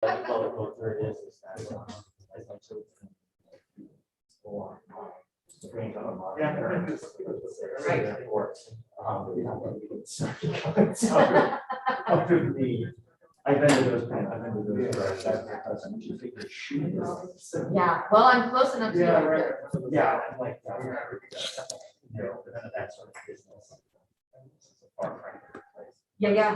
Well, there it is that as my children explore the range of a modern American, right. Therefore, we have to be so up to the. I've been to those plants. I've been to those. You think your shoe is. Yeah, well, I'm close enough to. Yeah, right. Yeah, I'm like, you know, that sort of business. It's a far cry place. Yeah.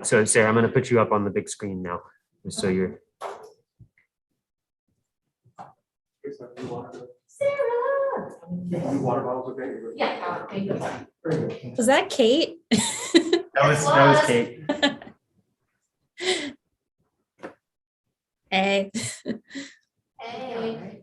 So Sarah, I'm going to put you up on the big screen now, just so you're. Sarah. Water bottles okay? Yeah, thank you. Was that Kate? That was Kate. Hey. Hey.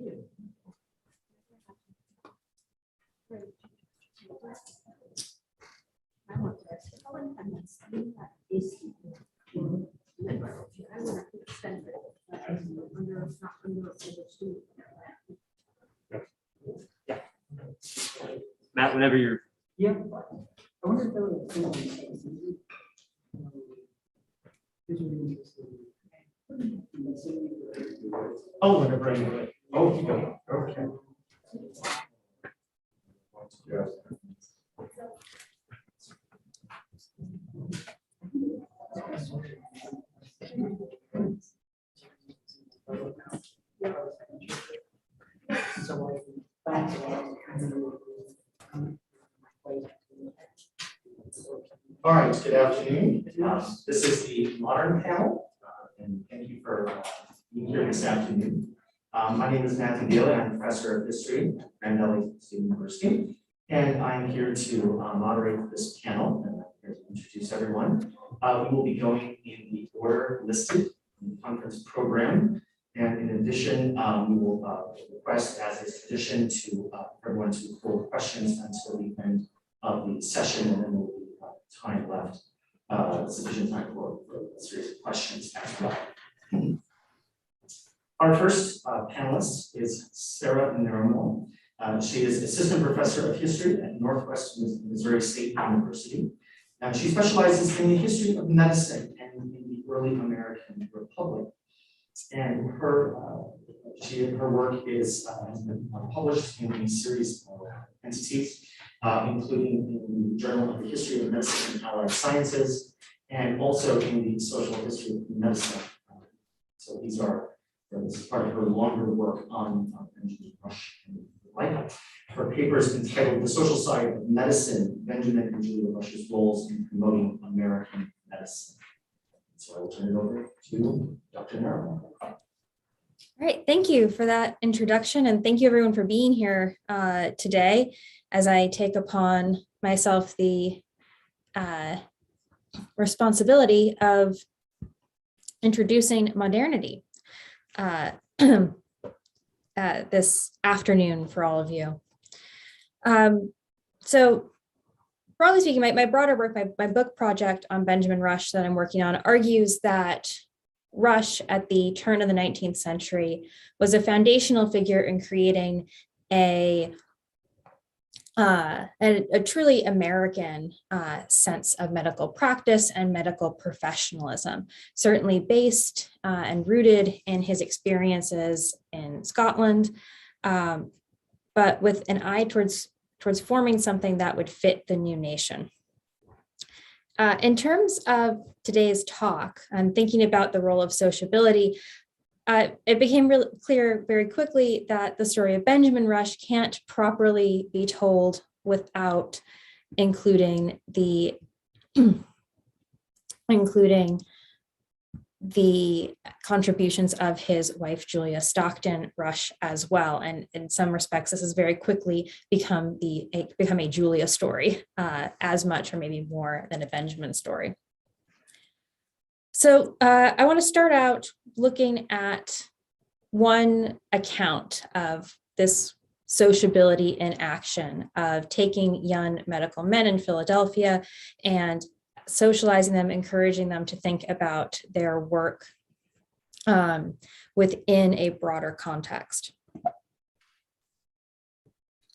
Matt, whenever you're. Yeah. I wonder if there was Oh, whenever I'm ready. Oh, you go. Okay. All right, good afternoon. This is the modern panel, and thank you for being here this afternoon. My name is Matthew Daly. I'm professor of history at Grand Valley State University, and I'm here to moderate this panel and I'm here to introduce everyone. We will be going in the order listed in the conference program, and in addition, we will request, as is tradition, to everyone to hold questions until the end of the session, and then we'll be time left, sufficient time for a series of questions as well. Our first panelist is Sarah Naramo. She is assistant professor of history at Northwest Missouri State University. She specializes in the history of medicine and in the early American Republic. And her work has been published in a series of entities, including in the Journal of the History of Medicine and Allied Sciences, and also in the Social History of Medicine. So this is part of her longer work on Benjamin Rush and the like. Her paper is entitled "The Social Side of Medicine: Benjamin and Julia Rush's Roles in Promoting American Medicine." So I will turn it over to Dr. Naramo. All right, thank you for that introduction, and thank you everyone for being here today as I take upon myself the responsibility of introducing modernity this afternoon for all of you. So broadly speaking, my broader work, my book project on Benjamin Rush that I'm working on argues that Rush at the turn of the 19th century was a foundational figure in creating a truly American sense of medical practice and medical professionalism, certainly based and rooted in his experiences in Scotland, but with an eye towards forming something that would fit the new nation. In terms of today's talk, I'm thinking about the role of sociability. It became really clear very quickly that the story of Benjamin Rush can't properly be told without including the contributions of his wife, Julia Stockton Rush, as well. And in some respects, this has very quickly become a Julia story, as much or maybe more than a Benjamin story. So I want to start out looking at one account of this sociability in action, of taking young medical men in Philadelphia and socializing them, encouraging them to think about their work within a broader context.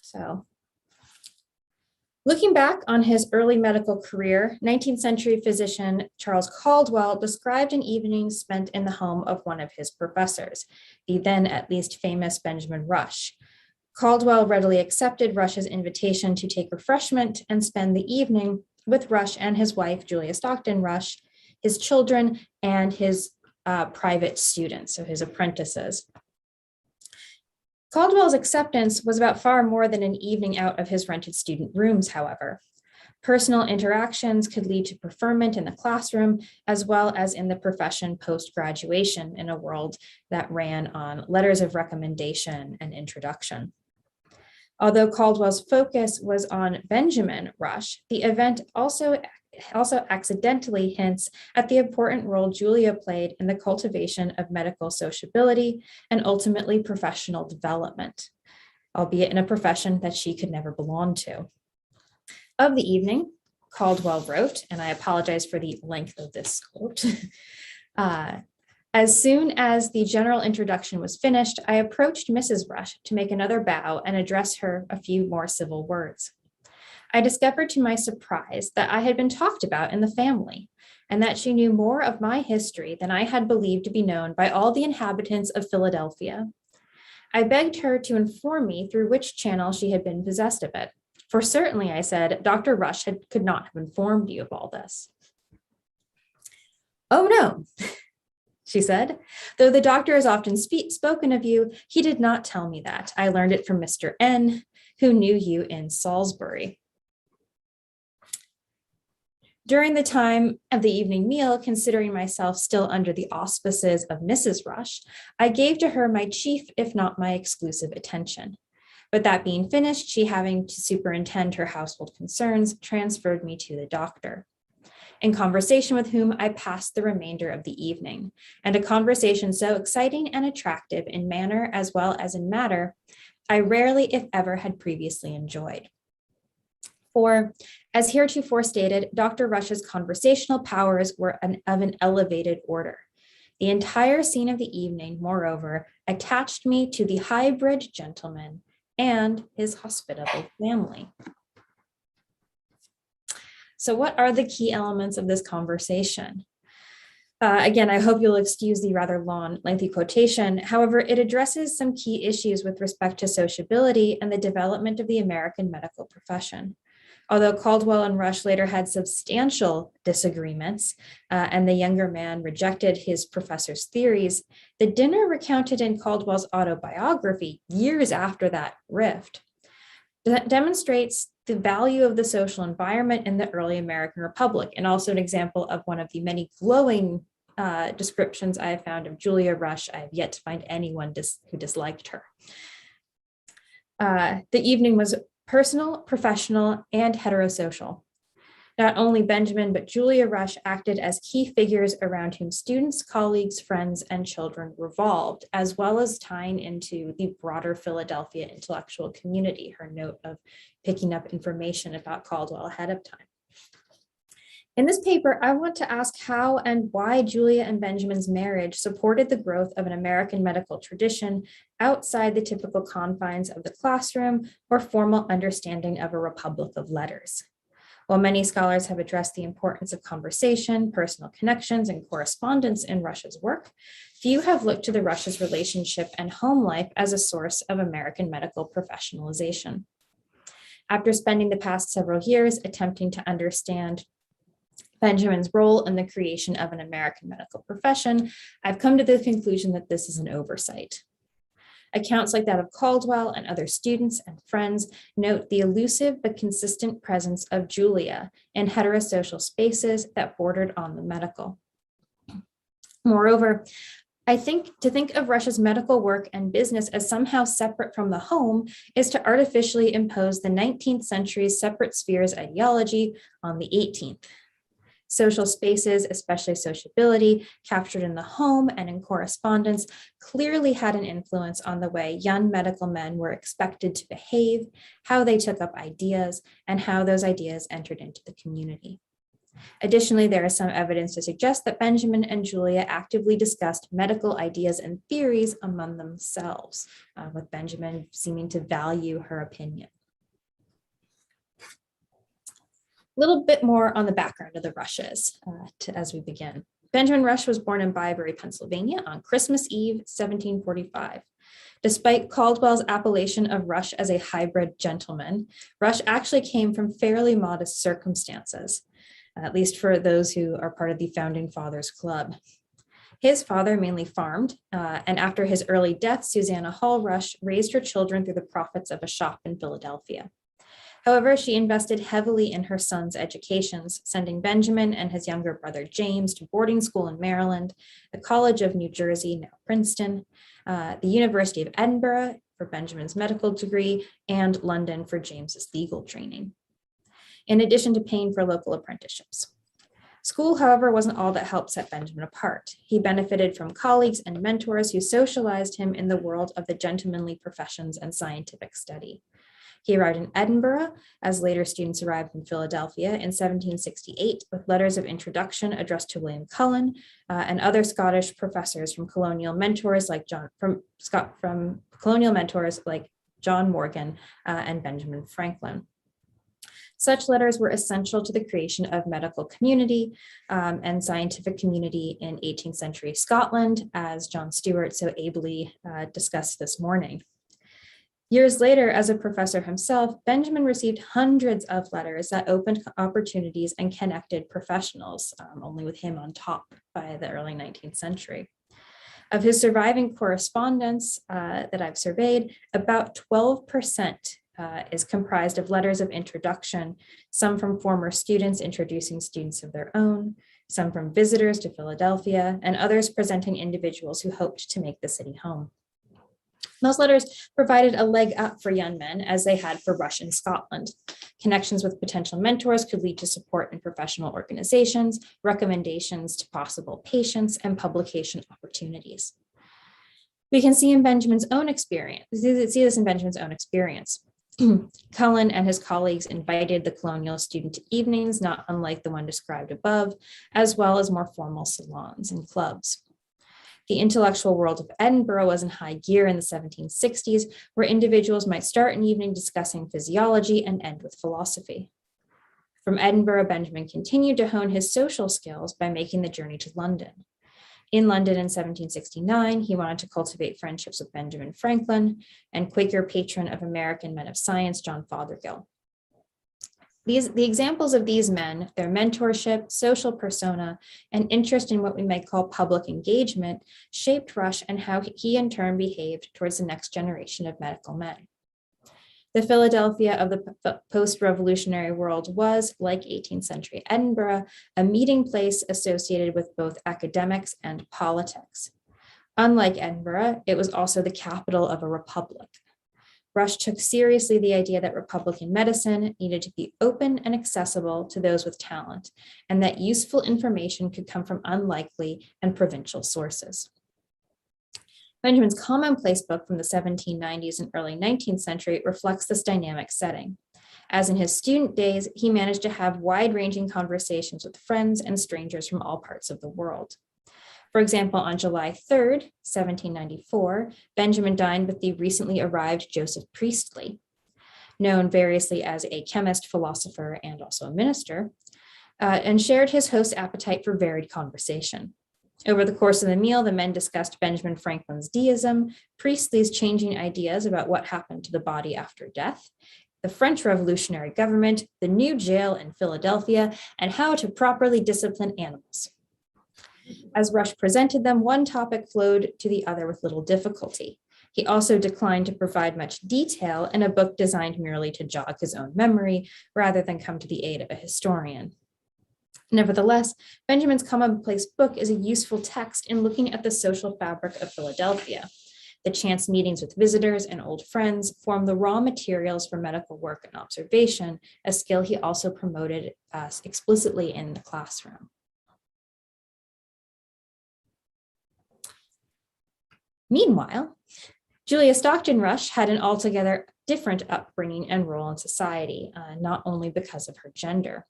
So, looking back on his early medical career, 19th century physician Charles Caldwell described an evening spent in the home of one of his professors, the then at least famous Benjamin Rush. Caldwell readily accepted Rush's invitation to take refreshment and spend the evening with Rush and his wife, Julia Stockton Rush, his children, and his private students, so his apprentices. Caldwell's acceptance was about far more than an evening out of his rented student rooms, however. Personal interactions could lead to preferment in the classroom, as well as in the profession post-graduation in a world that ran on letters of recommendation and introduction. Although Caldwell's focus was on Benjamin Rush, the event also accidentally hints at the important role Julia played in the cultivation of medical sociability and ultimately professional development, albeit in a profession that she could never belong to. Of the evening, Caldwell wrote, and I apologize for the length of this quote, as soon as the general introduction was finished, I approached Mrs. Rush to make another bow and address her a few more civil words. I discovered to my surprise that I had been talked about in the family, and that she knew more of my history than I had believed to be known by all the inhabitants of Philadelphia. I begged her to inform me through which channel she had been possessed of it, for certainly, I said, Dr. Rush could not have informed you of all this. Oh no, she said, though the doctor has often spoken of you, he did not tell me that. I learned it from Mr. N, who knew you in Salisbury. During the time of the evening meal, considering myself still under the auspices of Mrs. Rush, I gave to her my chief, if not my exclusive attention. But that being finished, she having to superintend her household concerns, transferred me to the doctor, in conversation with whom I passed the remainder of the evening, and a conversation so exciting and attractive in manner as well as in matter, I rarely, if ever, had previously enjoyed. For, as heretofore stated, Dr. Rush's conversational powers were of an elevated order. The entire scene of the evening, moreover, attached me to the hybrid gentleman and his hospitable family. So what are the key elements of this conversation? Again, I hope you'll excuse the rather long, lengthy quotation. However, it addresses some key issues with respect to sociability and the development of the American medical profession. Although Caldwell and Rush later had substantial disagreements and the younger man rejected his professor's theories, the dinner recounted in Caldwell's autobiography years after that rift demonstrates the value of the social environment in the early American Republic, and also an example of one of the many glowing descriptions I have found of Julia Rush. I have yet to find anyone who disliked her. The evening was personal, professional, and heterosocial. Not only Benjamin, but Julia Rush acted as key figures around whom students, colleagues, friends, and children revolved, as well as tying into the broader Philadelphia intellectual community, her note of picking up information about Caldwell ahead of time. In this paper, I want to ask how and why Julia and Benjamin's marriage supported the growth of an American medical tradition outside the typical confines of the classroom or formal understanding of a republic of letters. While many scholars have addressed the importance of conversation, personal connections, and correspondence in Rush's work, few have looked to the Rush's relationship and home life as a source of American medical professionalization. After spending the past several years attempting to understand Benjamin's role in the creation of an American medical profession, I've come to the conclusion that this is an oversight. Accounts like that of Caldwell and other students and friends note the elusive but consistent presence of Julia in heterosocial spaces that bordered on the medical. Moreover, I think to think of Rush's medical work and business as somehow separate from the home is to artificially impose the 19th century's separate spheres ideology on the 18th. Social spaces, especially sociability, captured in the home and in correspondence, clearly had an influence on the way young medical men were expected to behave, how they took up ideas, and how those ideas entered into the community. Additionally, there is some evidence to suggest that Benjamin and Julia actively discussed medical ideas and theories among themselves, with Benjamin seeming to value her opinion. A little bit more on the background of the Rushes as we begin. Benjamin Rush was born in Byberry, Pennsylvania on Christmas Eve, 1745. Despite Caldwell's appellation of Rush as a hybrid gentleman, Rush actually came from fairly modest circumstances, at least for those who are part of the Founding Fathers Club. His father mainly farmed, and after his early death, Susanna Hall Rush raised her children through the profits of a shop in Philadelphia. However, she invested heavily in her sons' educations, sending Benjamin and his younger brother James to boarding school in Maryland, the College of New Jersey, now Princeton, the University of Edinburgh for Benjamin's medical degree, and London for James's legal training, in addition to paying for local apprenticeships. School, however, wasn't all that helped set Benjamin apart. He benefited from colleagues and mentors who socialized him in the world of the gentlemanly professions and scientific study. He arrived in Edinburgh, as later students arrived in Philadelphia in 1768, with letters of introduction addressed to William Cullen and other Scottish professors from colonial mentors like John Morgan and Benjamin Franklin. Such letters were essential to the creation of medical community and scientific community in 18th century Scotland, as John Stewart so ably discussed this morning. Years later, as a professor himself, Benjamin received hundreds of letters that opened opportunities and connected professionals, only with him on top by the early 19th century. Of his surviving correspondence that I've surveyed, about 12% is comprised of letters of introduction, some from former students introducing students of their own, some from visitors to Philadelphia, and others presenting individuals who hoped to make the city home. Those letters provided a leg up for young men, as they had for Rush in Scotland. Connections with potential mentors could lead to support in professional organizations, recommendations to possible patients, and publication opportunities. We can see in Benjamin's own experience, see this in Benjamin's own experience. Cullen and his colleagues invited the colonial student to evenings, not unlike the one described above, as well as more formal salons and clubs. The intellectual world of Edinburgh was in high gear in the 1760s, where individuals might start an evening discussing physiology and end with philosophy. From Edinburgh, Benjamin continued to hone his social skills by making the journey to London. In London in 1769, he wanted to cultivate friendships with Benjamin Franklin and Quaker patron of American men of science, John Fothergill. The examples of these men, their mentorship, social persona, and interest in what we might call public engagement shaped Rush and how he in turn behaved towards the next generation of medical men. The Philadelphia of the post-revolutionary world was, like 18th century Edinburgh, a meeting place associated with both academics and politics. Unlike Edinburgh, it was also the capital of a republic. Rush took seriously the idea that Republican medicine needed to be open and accessible to those with talent, and that useful information could come from unlikely and provincial sources. Benjamin's commonplace book from the 1790s and early 19th century reflects this dynamic setting. As in his student days, he managed to have wide-ranging conversations with friends and strangers from all parts of the world. For example, on July 3rd, 1794, Benjamin dined with the recently arrived Joseph Priestley, known variously as a chemist, philosopher, and also a minister, and shared his host's appetite for varied conversation. Over the course of the meal, the men discussed Benjamin Franklin's deism, Priestley's changing ideas about what happened to the body after death, the French Revolutionary government, the new jail in Philadelphia, and how to properly discipline animals. As Rush presented them, one topic flowed to the other with little difficulty. He also declined to provide much detail in a book designed merely to jog his own memory rather than come to the aid of a historian. Nevertheless, Benjamin's commonplace book is a useful text in looking at the social fabric of Philadelphia. The chance meetings with visitors and old friends form the raw materials for medical work and observation, a skill he also promoted explicitly in the classroom. Meanwhile, Julia Stockton Rush had an altogether different upbringing and role in society, not only because of her gender.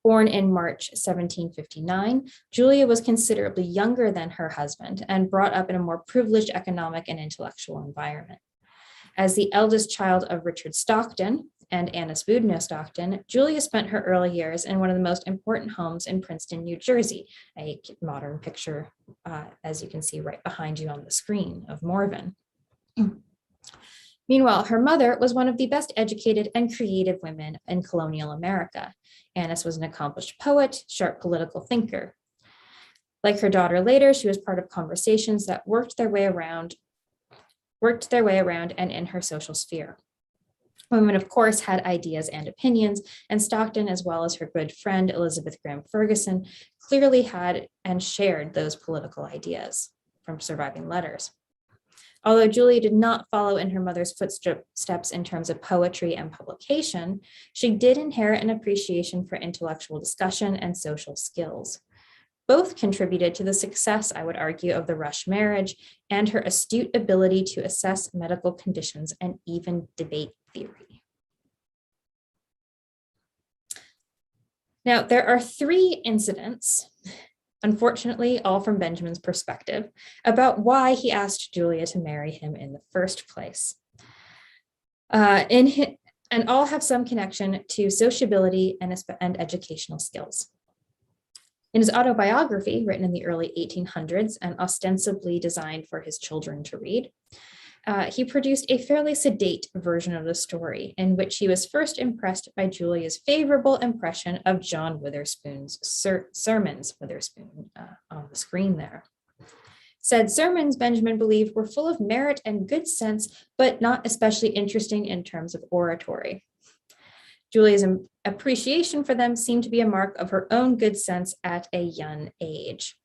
Born in March 1759, Julia was considerably younger than her husband and brought up in a more privileged economic and intellectual environment. As the eldest child of Richard Stockton and Anna Spoodno Stockton, Julia spent her early years in one of the most important homes in Princeton, New Jersey, a modern picture, as you can see right behind you on the screen, of Morven. Meanwhile, her mother was one of the best educated and creative women in colonial America. Annis was an accomplished poet, sharp political thinker. Like her daughter later, she was part of conversations that worked their way around and in her social sphere. Women, of course, had ideas and opinions, and Stockton, as well as her good friend Elizabeth Graham Ferguson, clearly had and shared those political ideas from surviving letters. Although Julia did not follow in her mother's footsteps in terms of poetry and publication, she did inherit an appreciation for intellectual discussion and social skills. Both contributed to the success, I would argue, of the Rush marriage and her astute ability to assess medical conditions and even debate theory. Now, there are 3 incidents, unfortunately, all from Benjamin's perspective, about why he asked Julia to marry him in the first place. And all have some connection to sociability and educational skills. In his autobiography, written in the early 1800s and ostensibly designed for his children to read, he produced a fairly sedate version of the story in which he was first impressed by Julia's favorable impression of John Witherspoon's sermons, Witherspoon on the screen there. Said sermons, Benjamin believed, were full of merit and good sense, but not especially interesting in terms of oratory. Julia's appreciation for them seemed to be a mark of her own good sense at a young age.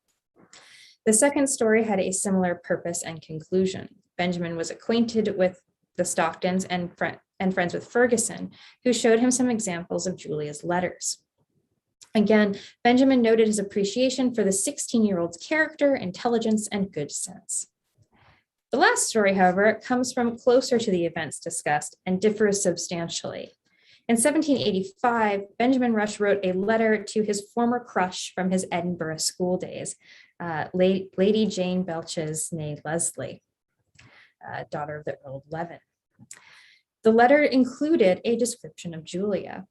The second story had a similar purpose and conclusion. Benjamin was acquainted with the Stocktons and friends with Ferguson, who showed him some examples of Julia's letters. Again, Benjamin noted his appreciation for the 16-year-old's character, intelligence, and good sense. The last story, however, comes from closer to the events discussed and differs substantially. In 1785, Benjamin Rush wrote a letter to his former crush from his Edinburgh school days, Lady Jane Belches, née Leslie, daughter of the Earl of Leven. The letter included a description of Julia.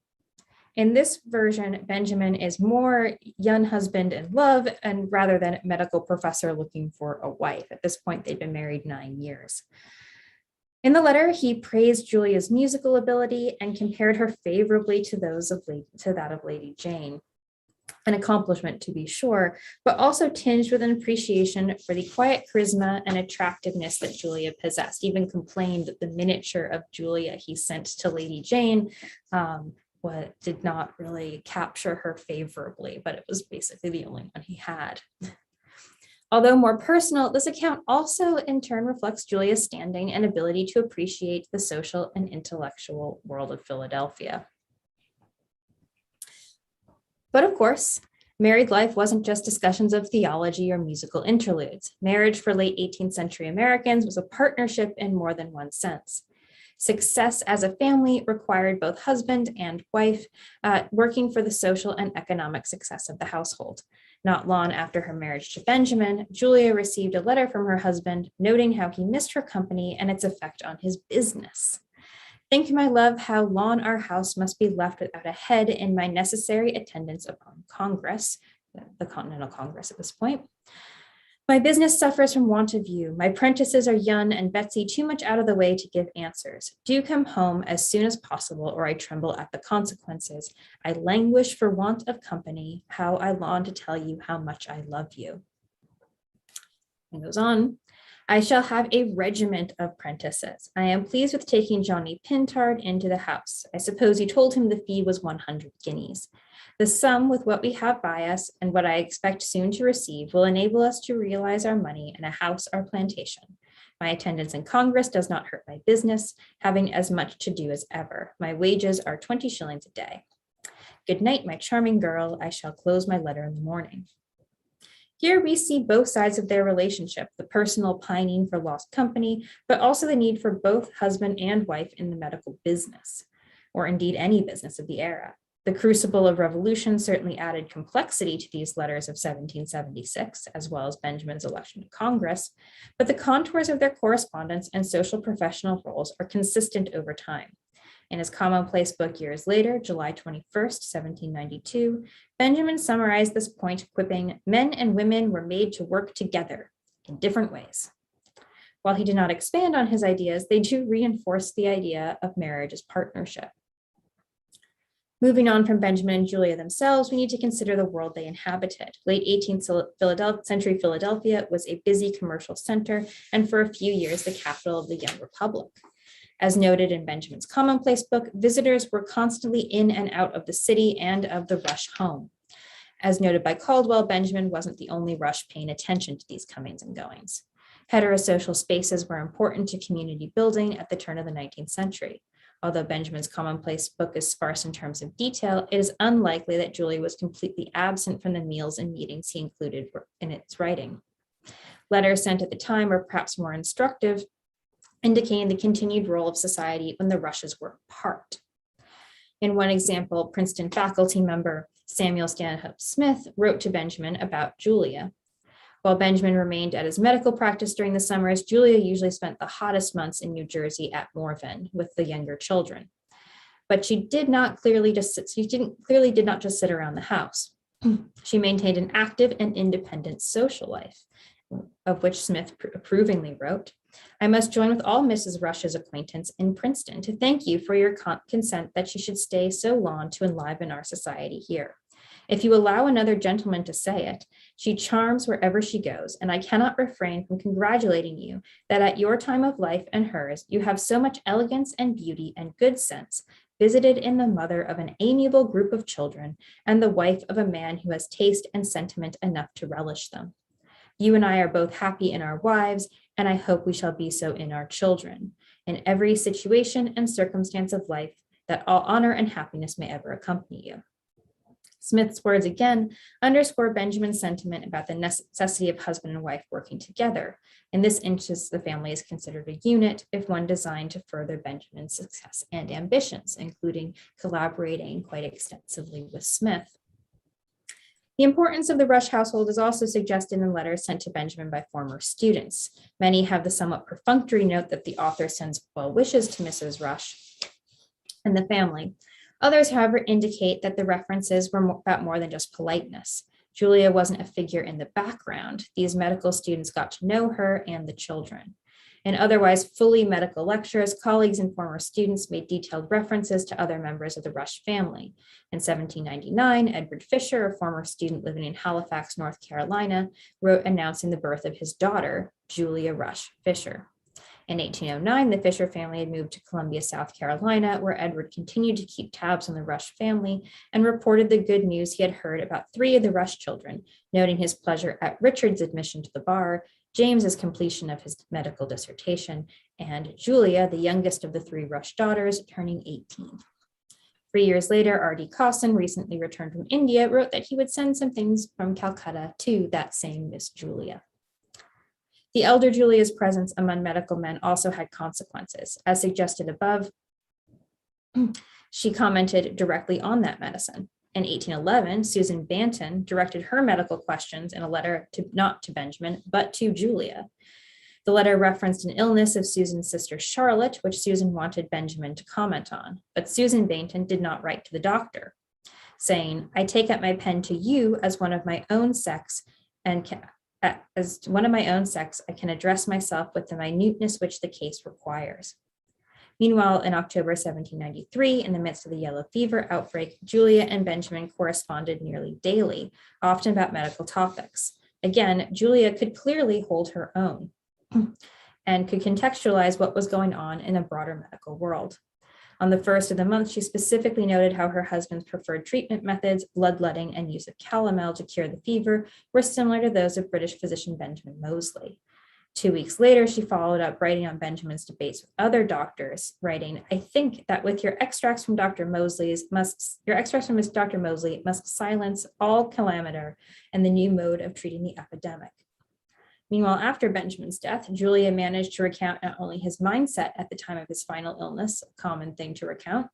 In this version, Benjamin is more young husband in love and rather than medical professor looking for a wife. At this point, they'd been married 9 years. In the letter, he praised Julia's musical ability and compared her favorably to that of Lady Jane. An accomplishment, to be sure, but also tinged with an appreciation for the quiet charisma and attractiveness that Julia possessed. Even complained that the miniature of Julia he sent to Lady Jane did not really capture her favorably, but it was basically the only one he had. Although more personal, this account also in turn reflects Julia's standing and ability to appreciate the social and intellectual world of Philadelphia. But of course, married life wasn't just discussions of theology or musical interludes. Marriage for late 18th century Americans was a partnership in more than one sense. Success as a family required both husband and wife working for the social and economic success of the household. Not long after her marriage to Benjamin, Julia received a letter from her husband noting how he missed her company and its effect on his business. Think, my love, how long our house must be left without a head in my necessary attendance upon Congress, the Continental Congress at this point. My business suffers from want of you. My prentices are young and Betsy too much out of the way to give answers. Do come home as soon as possible, or I tremble at the consequences. I languish for want of company. How I long to tell you how much I love you. And goes on. I shall have a regiment of prentices. I am pleased with taking Johnny Pintard into the house. I suppose you told him the fee was 100 guineas. The sum, with what we have by us and what I expect soon to receive, will enable us to realize our money and a house or plantation. My attendance in Congress does not hurt my business, having as much to do as ever. My wages are 20 shillings a day. Good night, my charming girl. I shall close my letter in the morning. Here we see both sides of their relationship, the personal pining for lost company, but also the need for both husband and wife in the medical business, or indeed any business of the era. The crucible of revolution certainly added complexity to these letters of 1776, as well as Benjamin's election to Congress, but the contours of their correspondence and social professional roles are consistent over time. In his commonplace book years later, July 21st, 1792, Benjamin summarized this point, quipping, "Men and women were made to work together in different ways." While he did not expand on his ideas, they do reinforce the idea of marriage as partnership. Moving on from Benjamin and Julia themselves, we need to consider the world they inhabited. Late 18th century Philadelphia was a busy commercial center, and for a few years, the capital of the young republic. As noted in Benjamin's commonplace book, visitors were constantly in and out of the city and of the Rush home. As noted by Caldwell, Benjamin wasn't the only Rush paying attention to these comings and goings. Heterosocial spaces were important to community building at the turn of the 19th century. Although Benjamin's commonplace book is sparse in terms of detail, it is unlikely that Julia was completely absent from the meals and meetings he included in its writing. Letters sent at the time were perhaps more instructive, indicating the continued role of society when the Rushes were apart. In one example, Princeton faculty member Samuel Stanhope Smith wrote to Benjamin about Julia. While Benjamin remained at his medical practice during the summers, Julia usually spent the hottest months in New Jersey at Morven with the younger children. But she did not clearly just sit around the house. She maintained an active and independent social life, of which Smith approvingly wrote, "I must join with all Mrs. Rush's acquaintance in Princeton to thank you for your consent that she should stay so long to enliven our society here. If you allow another gentleman to say it, she charms wherever she goes, and I cannot refrain from congratulating you that at your time of life and hers, you have so much elegance and beauty and good sense visited in the mother of an amiable group of children and the wife of a man who has taste and sentiment enough to relish them. You and I are both happy in our wives, and I hope we shall be so in our children, in every situation and circumstance of life, that all honor and happiness may ever accompany you." Smith's words again underscore Benjamin's sentiment about the necessity of husband and wife working together. In this instance, the family is considered a unit, if one designed to further Benjamin's success and ambitions, including collaborating quite extensively with Smith. The importance of the Rush household is also suggested in letters sent to Benjamin by former students. Many have the somewhat perfunctory note that the author sends well wishes to Mrs. Rush and the family. Others, however, indicate that the references were about more than just politeness. Julia wasn't a figure in the background. These medical students got to know her and the children. In otherwise fully medical lectures, colleagues and former students made detailed references to other members of the Rush family. In 1799, Edward Fisher, a former student living in Halifax, North Carolina, wrote announcing the birth of his daughter, Julia Rush Fisher. In 1809, the Fisher family had moved to Columbia, South Carolina, where Edward continued to keep tabs on the Rush family and reported the good news he had heard about 3 of the Rush children, noting his pleasure at Richard's admission to the bar, James's completion of his medical dissertation, and Julia, the youngest of the 3 Rush daughters, turning 18. 3 years later, R.D. Cosson, recently returned from India, wrote that he would send some things from Calcutta to that same Miss Julia. The elder Julia's presence among medical men also had consequences. As suggested above, she commented directly on that medicine. In 1811, Susan Banton directed her medical questions in a letter not to Benjamin, but to Julia. The letter referenced an illness of Susan's sister Charlotte, which Susan wanted Benjamin to comment on, but Susan Banton did not write to the doctor, saying, "I take up my pen to you as one of my own sex and I can address myself with the minuteness which the case requires." Meanwhile, in October 1793, in the midst of the yellow fever outbreak, Julia and Benjamin corresponded nearly daily, often about medical topics. Again, Julia could clearly hold her own and could contextualize what was going on in a broader medical world. On the first of the month, she specifically noted how her husband's preferred treatment methods, bloodletting and use of calomel to cure the fever, were similar to those of British physician Benjamin Moseley. 2 weeks later, she followed up writing on Benjamin's debates with other doctors, writing, "I think that with your extracts from Dr. Moseley must silence all calamander and the new mode of treating the epidemic." Meanwhile, after Benjamin's death, Julia managed to recount not only his mindset at the time of his final illness, a common thing to recount,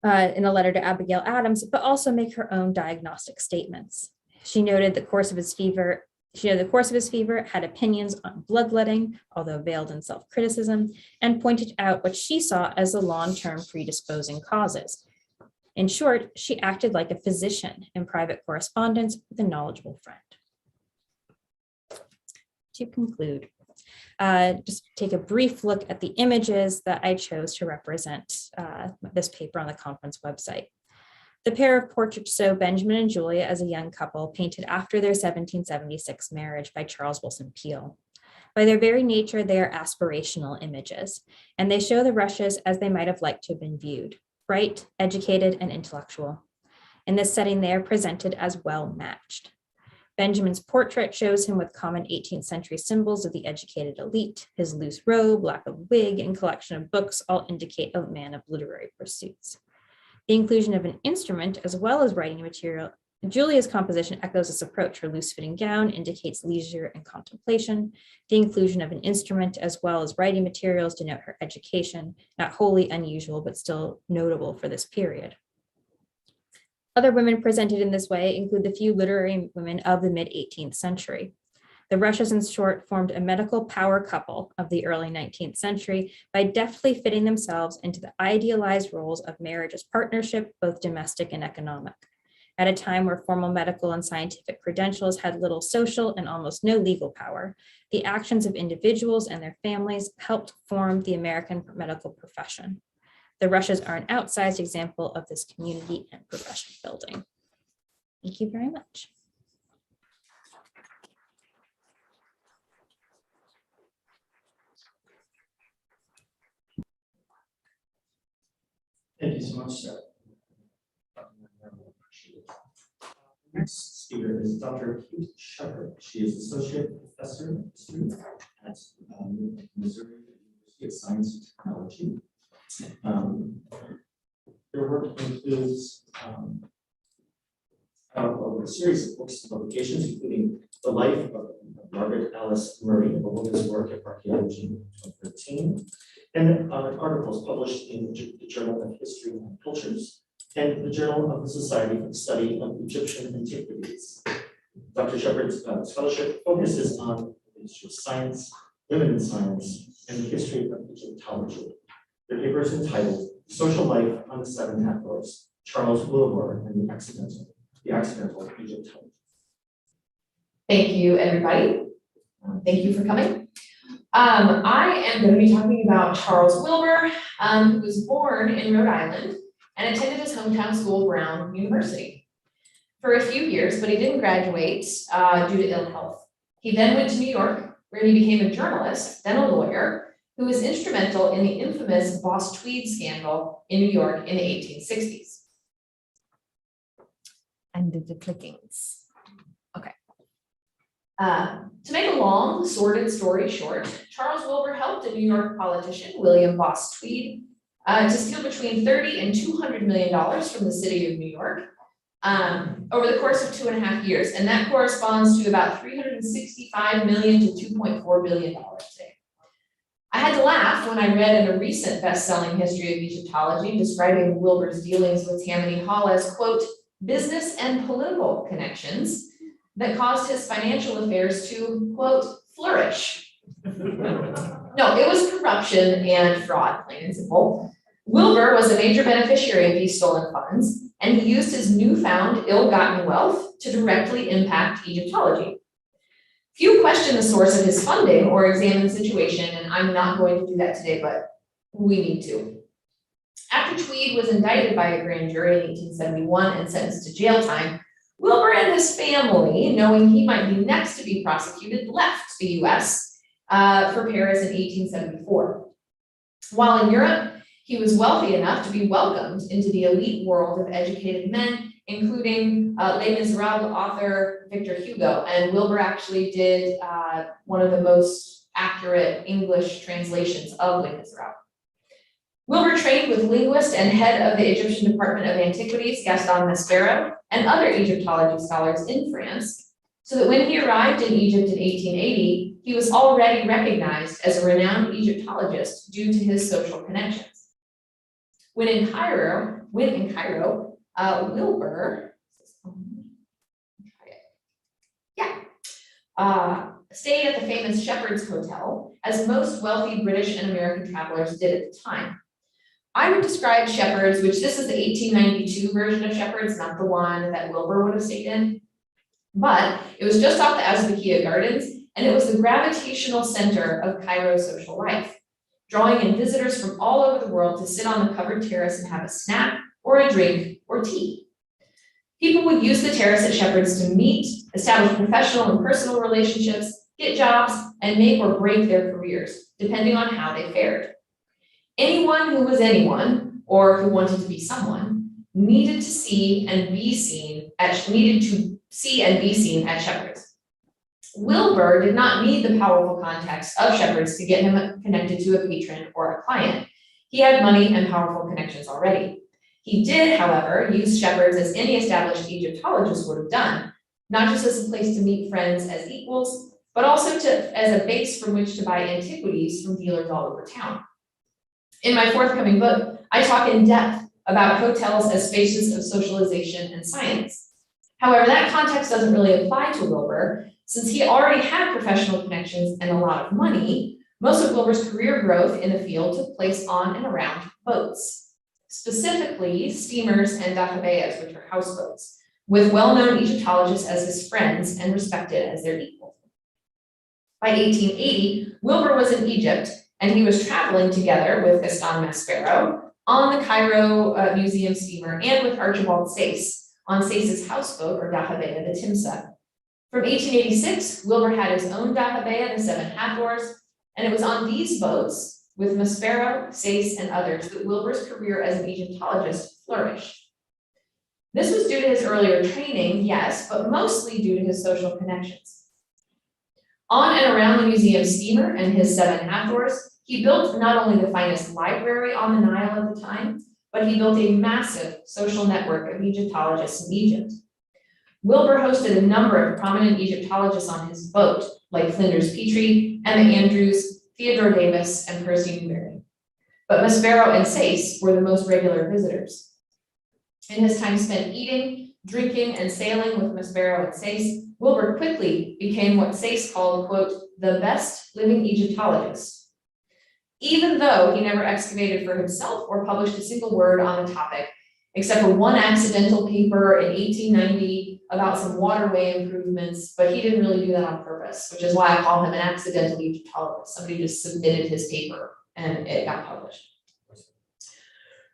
in a letter to Abigail Adams, but also make her own diagnostic statements. She noted the course of his fever. Had opinions on bloodletting, although veiled in self-criticism, and pointed out what she saw as the long-term predisposing causes. In short, she acted like a physician in private correspondence with a knowledgeable friend. To conclude, just take a brief look at the images that I chose to represent this paper on the conference website. The pair of portraits show Benjamin and Julia as a young couple painted after their 1776 marriage by Charles Willson Peale. By their very nature, they are aspirational images, and they show the Rushes as they might have liked to have been viewed, bright, educated, and intellectual. In this setting, they are presented as well matched. Benjamin's portrait shows him with common 18th century symbols of the educated elite. His loose robe, lack of wig, and collection of books all indicate a man of literary pursuits. The inclusion of an instrument as well as writing material, Julia's composition echoes this approach. Her loose-fitting gown indicates leisure and contemplation. The inclusion of an instrument as well as writing materials denote her education, not wholly unusual, but still notable for this period. Other women presented in this way include the few literary women of the mid-18th century. The Rushes, in short, formed a medical power couple of the early 19th century by deftly fitting themselves into the idealized roles of marriage as partnership, both domestic and economic. At a time where formal medical and scientific credentials had little social and almost no legal power, the actions of individuals and their families helped form the American medical profession. The Rushes are an outsized example of this community and profession building. Thank you very much. Thank you so much, Sarah. Next speaker is Dr. Kate Shepard. She is Associate Professor of History at Missouri University of Science and Technology. Their work includes a series of books and publications, including The Life of Margaret Alice Murray, a woman's work at Archaeology in 2013, and articles published in the Journal of History and Cultures and the Journal of the Society for the Study of Egyptian Antiquities. Dr. Shepard's scholarship focuses on the history of science, women in science, and the history of Egyptology. The paper is entitled Social Life on the Seven Hathors, Charles Wilbur and the Accidental Egyptology. Thank you, everybody. Thank you for coming. I am going to be talking about Charles Wilbur, who was born in Rhode Island and attended his hometown school, Brown University, for a few years, but he didn't graduate due to ill health. He then went to New York, where he became a journalist, then a lawyer, who was instrumental in the infamous Boss Tweed scandal in New York in the 1860s. And did the clickings. Okay. To make a long, sordid story short, Charles Wilbur helped a New York politician, William Boss Tweed, to steal between $30 and $200 million from the city of New York over the course of 2.5 years. And that corresponds to about $365 million to $2.4 billion today. I had to laugh when I read in a recent best-selling history of Egyptology describing Wilbur's dealings with Tammany Hall as, quote, business and political connections that caused his financial affairs to, quote, flourish. No, it was corruption and fraud, plain and simple. Wilbur was a major beneficiary of these stolen funds, and he used his newfound ill-gotten wealth to directly impact Egyptology. Few question the source of his funding or examine the situation, and I'm not going to do that today, but we need to. After Tweed was indicted by a grand jury in 1871 and sentenced to jail time, Wilbur and his family, knowing he might be next to be prosecuted, left the US for Paris in 1874. While in Europe, he was wealthy enough to be welcomed into the elite world of educated men, including Les Miserables author Victor Hugo. And Wilbur actually did one of the most accurate English translations of Les Miserables. Wilbur trained with linguist and head of the Egyptian Department of Antiquities, Gaston Maspero, and other Egyptology scholars in France, so that when he arrived in Egypt in 1880, he was already recognized as a renowned Egyptologist due to his social connections. When in Cairo, when in Cairo, Wilbur, stayed at the famous Shepherd's Hotel, as most wealthy British and American travelers did at the time. I would describe Shepherd's, which this is the 1892 version of Shepherd's, not the one that Wilbur would have stayed in, but it was just off the Azbakia Gardens, and it was the gravitational center of Cairo's social life, drawing in visitors from all over the world to sit on the covered terrace and have a snack or a drink or tea. People would use the terrace at Shepherd's to meet, establish professional and personal relationships, get jobs, and make or break their careers, depending on how they fared. Anyone who was anyone, or who wanted to be someone, needed to see and be seen at Shepherd's. Wilbur did not need the powerful context of Shepherd's to get him connected to a patron or a client. He had money and powerful connections already. He did, however, use Shepherd's as any established Egyptologist would have done, not just as a place to meet friends as equals, but also as a base from which to buy antiquities from dealers all over town. In my forthcoming book, I talk in depth about hotels as spaces of socialization and science. However, that context doesn't really apply to Wilbur, since he already had professional connections and a lot of money. Most of Wilbur's career growth in the field took place on and around boats, specifically steamers and dahabeyas, which are houseboats, with well-known Egyptologists as his friends and respected as their equals. By 1880, Wilbur was in Egypt, and he was traveling together with Gaston Maspero on the Cairo Museum steamer and with Archibald Sayce on Sayce's houseboat, or dahabeya, the Timsa. From 1886, Wilbur had his own dahabeya, the 7 Hathors, and it was on these boats with Maspero, Sayce, and others that Wilbur's career as an Egyptologist flourished. This was due to his earlier training, yes, but mostly due to his social connections. On and around the museum steamer and his 7 Hathors, he built not only the finest library on the Nile at the time, but he built a massive social network of Egyptologists in Egypt. Wilbur hosted a number of prominent Egyptologists on his boat, like Flinders Petrie, Emma Andrews, Theodore Davis, and Percy Newberry. But Maspero and Sayce were the most regular visitors. In his time spent eating, drinking, and sailing with Maspero and Sayce, Wilbur quickly became what Sayce called, quote, the best living Egyptologist. Even though he never excavated for himself or published a single word on the topic, except for one accidental paper in 1890 about some waterway improvements, but he didn't really do that on purpose, which is why I call him an accidental Egyptologist. Somebody just submitted his paper and it got published.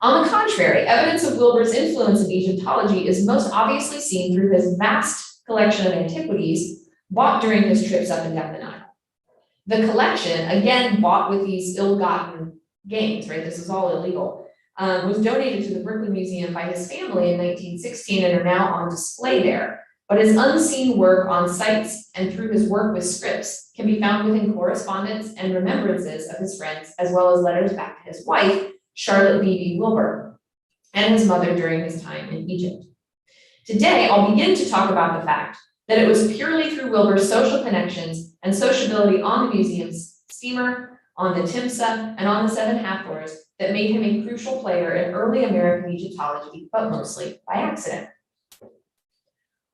On the contrary, evidence of Wilbur's influence in Egyptology is most obviously seen through his vast collection of antiquities bought during his trips up and down the Nile. The collection, again bought with these ill-gotten gains, right? This is all illegal. Was donated to the Brooklyn Museum by his family in 1916 and are now on display there. But his unseen work on sites and through his work with scripts can be found within correspondence and remembrances of his friends, as well as letters back to his wife, Charlotte Beebe Wilbur, and his mother during his time in Egypt. Today, I'll begin to talk about the fact that it was purely through Wilbur's social connections and sociability on the museum's steamer, on the Timsa, and on the 7 Hathors that made him a crucial player in early American Egyptology, but mostly by accident.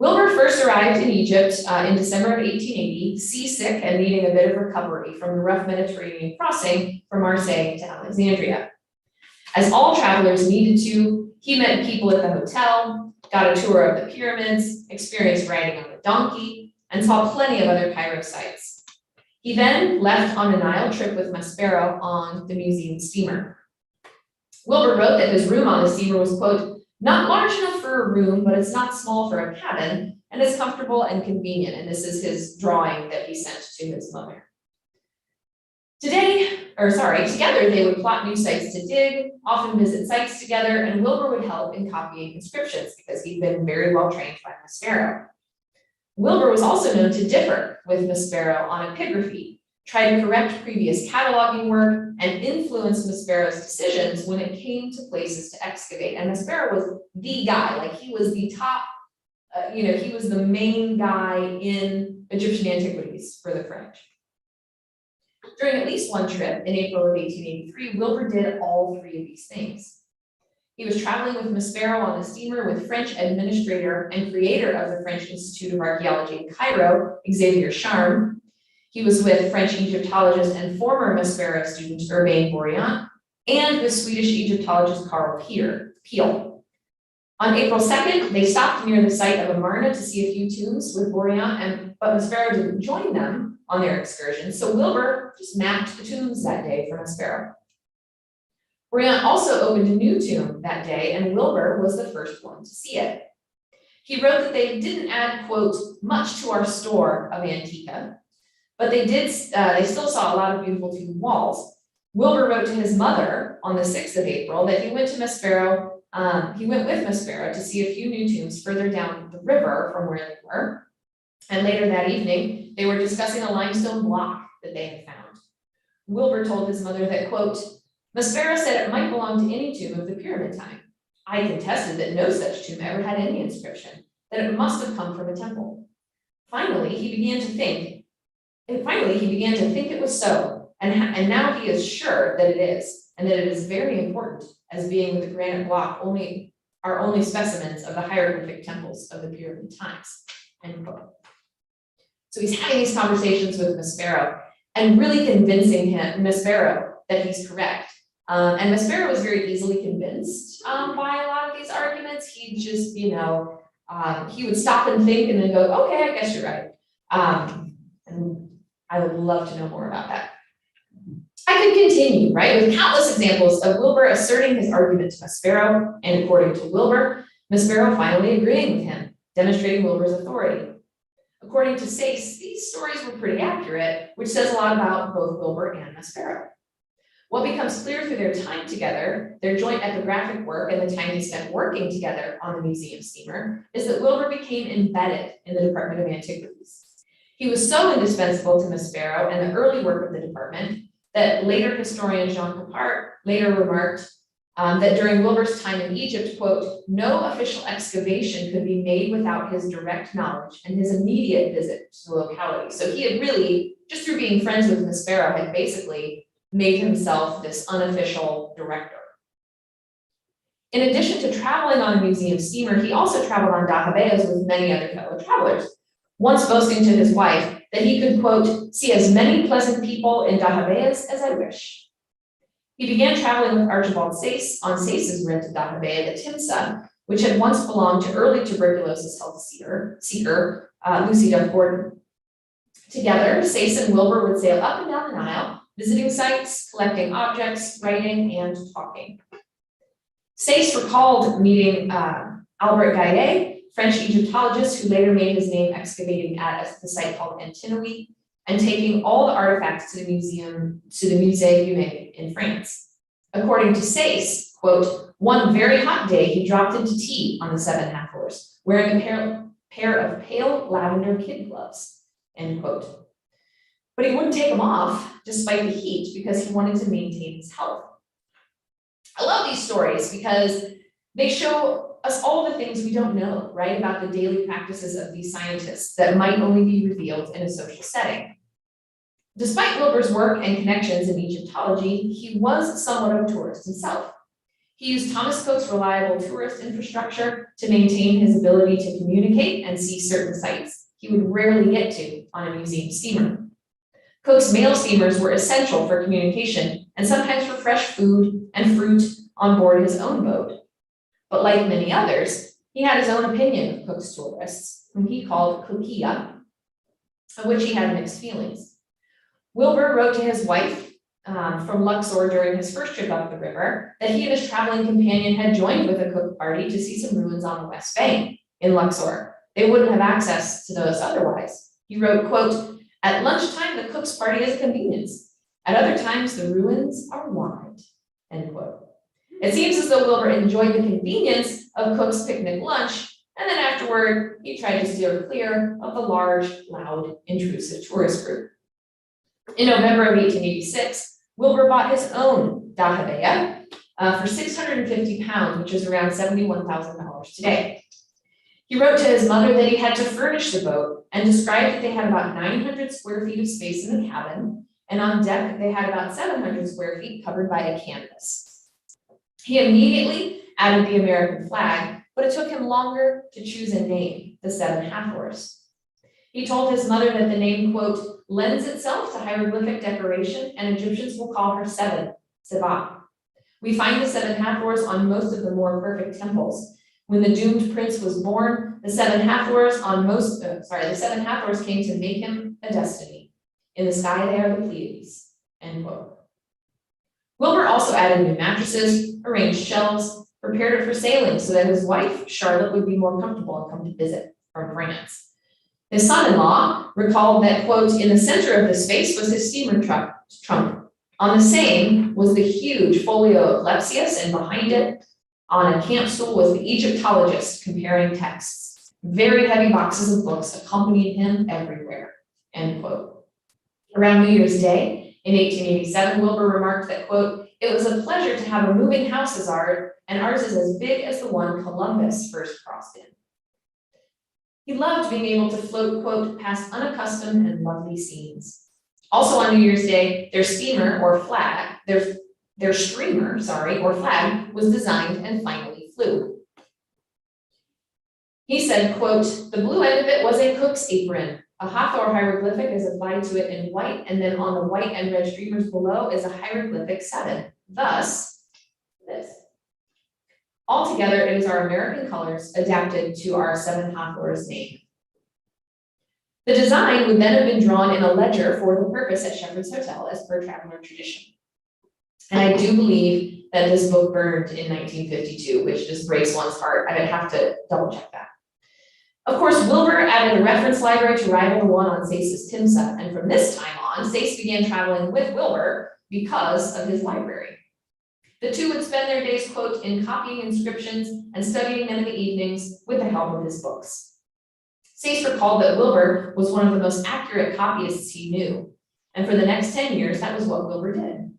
Wilbur first arrived in Egypt in December of 1880, seasick and needing a bit of recovery from the rough Mediterranean crossing from Marseille to Alexandria. As all travelers needed to, he met people at the hotel, got a tour of the pyramids, experienced riding on a donkey, and saw plenty of other Cairo sites. He then left on a Nile trip with Maspero on the museum steamer. Wilbur wrote that his room on the steamer was, quote, not large enough for a room, but it's not small for a cabin, and it's comfortable and convenient. And this is his drawing that he sent to his mother. Together they would plot new sites to dig, often visit sites together, and Wilbur would help in copying inscriptions because he'd been very well trained by Maspero. Wilbur was also known to differ with Maspero on epigraphy, try to correct previous cataloging work, and influence Maspero's decisions when it came to places to excavate. And Maspero was the guy, like he was the top, he was the main guy in Egyptian antiquities for the French. During at least one trip in April of 1883, Wilbur did all three of these things. He was traveling with Maspero on the steamer with French administrator and creator of the French Institute of Archaeology in Cairo, Xavier Charme. He was with French Egyptologist and former Maspero student Urbain Bourriant, and with Swedish Egyptologist Carl Peel. On April 2nd, they stopped near the site of Amarna to see a few tombs with Bourriant, but Maspero didn't join them on their excursion, so Wilbur just mapped the tombs that day for Maspero. Bourriant also opened a new tomb that day, and Wilbur was the first one to see it. He wrote that they didn't add, quote, much to our store of Antica, but they still saw a lot of beautiful tomb walls. Wilbur wrote to his mother on the 6th of April that he went with Maspero to see a few new tombs further down the river from where they were. And later that evening, they were discussing a limestone block that they had found. Wilbur told his mother that, quote, Maspero said it might belong to any tomb of the pyramid time. I contested that no such tomb ever had any inscription, that it must have come from a temple. Finally, he began to think it was so, and now he is sure that it is, and that it is very important, as being the granite block are only specimens of the hieroglyphic temples of the pyramid times, end quote. So he's having these conversations with Maspero and really convincing Maspero that he's correct. And Maspero was very easily convinced by a lot of these arguments. He'd just, he would stop and think and then go, okay, I guess you're right. And I would love to know more about that. I could continue, right, with countless examples of Wilbur asserting his argument to Maspero, and according to Wilbur, Maspero finally agreeing with him, demonstrating Wilbur's authority. According to Sayce, these stories were pretty accurate, which says a lot about both Wilbur and Maspero. What becomes clear through their time together, their joint ethnographic work, and the time they spent working together on the museum steamer, is that Wilbur became embedded in the Department of Antiquities. He was so indispensable to Maspero and the early work of the department that later historian Jean Capart later remarked that during Wilbur's time in Egypt, quote, no official excavation could be made without his direct knowledge and his immediate visit to the locality. So he had really, just through being friends with Maspero, had basically made himself this unofficial director. In addition to traveling on a museum steamer, he also traveled on dahabeyas with many other fellow travelers, once boasting to his wife that he could, quote, see as many pleasant people in dahabeyas as I wish. He began traveling with Archibald Sayce on Sayce's rented dahabeya, the Timsa, which had once belonged to early tuberculosis health seeker Lucy Duff Gordon. Together, Sayce and Wilbur would sail up and down the Nile, visiting sites, collecting objects, writing, and talking. Sayce recalled meeting Albert Gaillet, French Egyptologist who later made his name excavating at the site called Antinoe, and taking all the artifacts to the Musée Humain in France. According to Sayce, quote, one very hot day he dropped into tea on the 7 half-horse, wearing a pair of pale lavender kid gloves, end quote. But he wouldn't take them off despite the heat because he wanted to maintain his health. I love these stories because they show us all the things we don't know, right, about the daily practices of these scientists that might only be revealed in a social setting. Despite Wilbur's work and connections in Egyptology, he was somewhat of a tourist himself. He used Thomas Cook's reliable tourist infrastructure to maintain his ability to communicate and see certain sites he would rarely get to on a museum steamer. Cook's mail steamers were essential for communication and sometimes for fresh food and fruit on board his own boat. But like many others, he had his own opinion of Cook's tourists, whom he called Cookia, of which he had mixed feelings. Wilbur wrote to his wife from Luxor during his first trip up the river that he and his traveling companion had joined with a Cook party to see some ruins on the West Bank in Luxor. They wouldn't have access to those otherwise. He wrote, quote, at lunchtime, the Cook's party is a convenience. At other times, the ruins are wide, end quote. It seems as though Wilbur enjoyed the convenience of Cook's picnic lunch, and then afterward, he tried to steer clear of the large, loud, intrusive tourist group. In November of 1886, Wilbur bought his own dahabeya for 650 pounds, which is around $71,000 today. He wrote to his mother that he had to furnish the boat and described that they had about 900 square feet of space in the cabin, and on deck they had about 700 square feet covered by a canvas. He immediately added the American flag, but it took him longer to choose a name, the Seven Hathors. He told his mother that the name, quote, lends itself to hieroglyphic decoration, and Egyptians will call her Seven, Sebak. We find the Seven Hathors on most of the more perfect temples. When the doomed prince was born, the Seven Hathors came to make him a destiny. In the sky they are the Pleiades, end quote. Wilbur also added new mattresses, arranged shelves, prepared it for sailing so that his wife, Charlotte, would be more comfortable and come to visit from France. His son-in-law recalled that, quote, in the center of the space was his steamer trunk. On the same was the huge folio of Lepsius, and behind it, on a camp stool, was the Egyptologist comparing texts. Very heavy boxes of books accompanied him everywhere, end quote. Around New Year's Day in 1887, Wilbur remarked that, quote, it was a pleasure to have a moving house as ours, and ours is as big as the one Columbus first crossed in. He loved being able to float, quote, past unaccustomed and lovely scenes. Also on New Year's Day, their streamer or flag was designed and finally flew. He said, quote, the blue end of it was a cook's apron. A Hathor hieroglyphic is applied to it in white, and then on the white and red streamers below is a hieroglyphic 7. Thus, this. Altogether, it is our American colors adapted to our Seven Hathors name. The design would then have been drawn in a ledger for the purpose at Shepherd's Hotel as per traveler tradition. And I do believe that this book burned in 1952, which just breaks one's heart. I would have to double check that. Of course, Wilbur added a reference library to rival the one on Sace's Timsa, and from this time on, Sace began traveling with Wilbur because of his library. The two would spend their days, quote, in copying inscriptions and studying them in the evenings with the help of his books. Sace recalled that Wilbur was one of the most accurate copyists he knew, and for the next 10 years, that was what Wilbur did.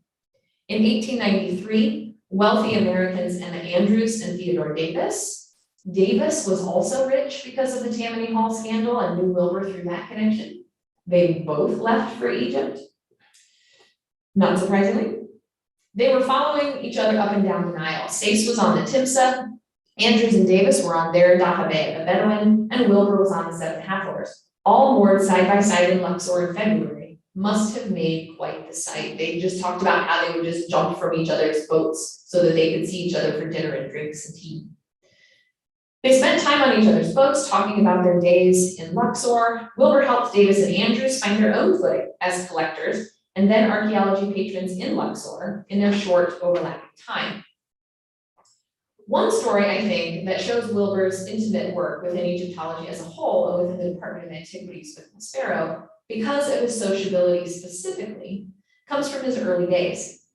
In 1893, wealthy Americans Emma Andrews and Theodore Davis was also rich because of the Tammany Hall scandal and knew Wilbur through that connection. They both left for Egypt. Not surprisingly, they were following each other up and down the Nile. Sace was on the Timsa, Andrews and Davis were on their Dahabe at the Bedouin, and Wilbur was on the Seven Hathors, all moored side by side in Luxor in February. Must have made quite the sight. They just talked about how they would just jump from each other's boats so that they could see each other for dinner and drinks and tea. They spent time on each other's boats, talking about their days in Luxor. Wilbur helped Davis and Andrews find their own footing as collectors and then archaeology patrons in Luxor in their short overlapping time. One story, I think, that shows Wilbur's intimate work within Egyptology as a whole and within the Department of Antiquities with Maspero, because of his sociability specifically, comes from his early days.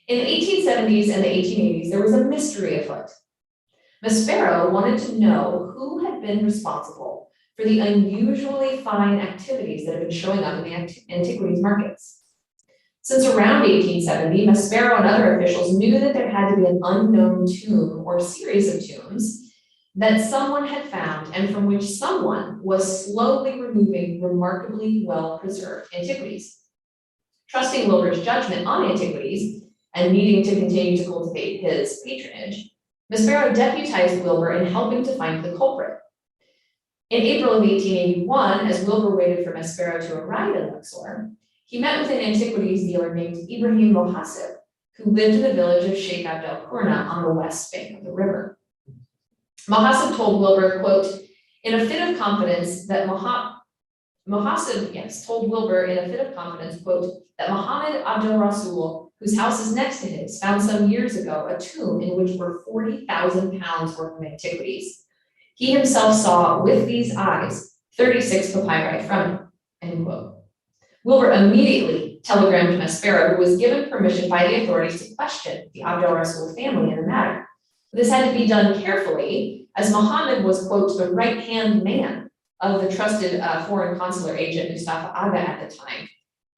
In the 1870s and the 1880s, there was a mystery afoot. Maspero wanted to know who had been responsible for the unusually fine activities that have been showing up in the antiquities markets. Since around 1870, Maspero and other officials knew that there had to be an unknown tomb or series of tombs that someone had found and from which someone was slowly removing remarkably well-preserved antiquities. Trusting Wilbur's judgment on antiquities and needing to continue to cultivate his patronage, Maspero deputized Wilbur in helping to find the culprit. In April of 1881, as Wilbur waited for Maspero to arrive in Luxor, he met with an antiquities dealer named Ibrahim Mohasib, who lived in the village of Sheikh Abdel Qurna on the west bank of the river. Mohasib told Wilbur, quote, in a fit of confidence that told Wilbur in a fit of confidence, quote, that Muhammad Abdel Rasul, whose house is next to his, found some years ago a tomb in which were 40,000 pounds worth of antiquities. He himself saw with these eyes 36 papyri from it, end quote. Wilbur immediately telegrammed Maspero, who was given permission by the authorities to question the Abdel Rasul family in the matter. This had to be done carefully, as Muhammad was, quote, the right-hand man of the trusted foreign consular agent Mustafa Aga at the time.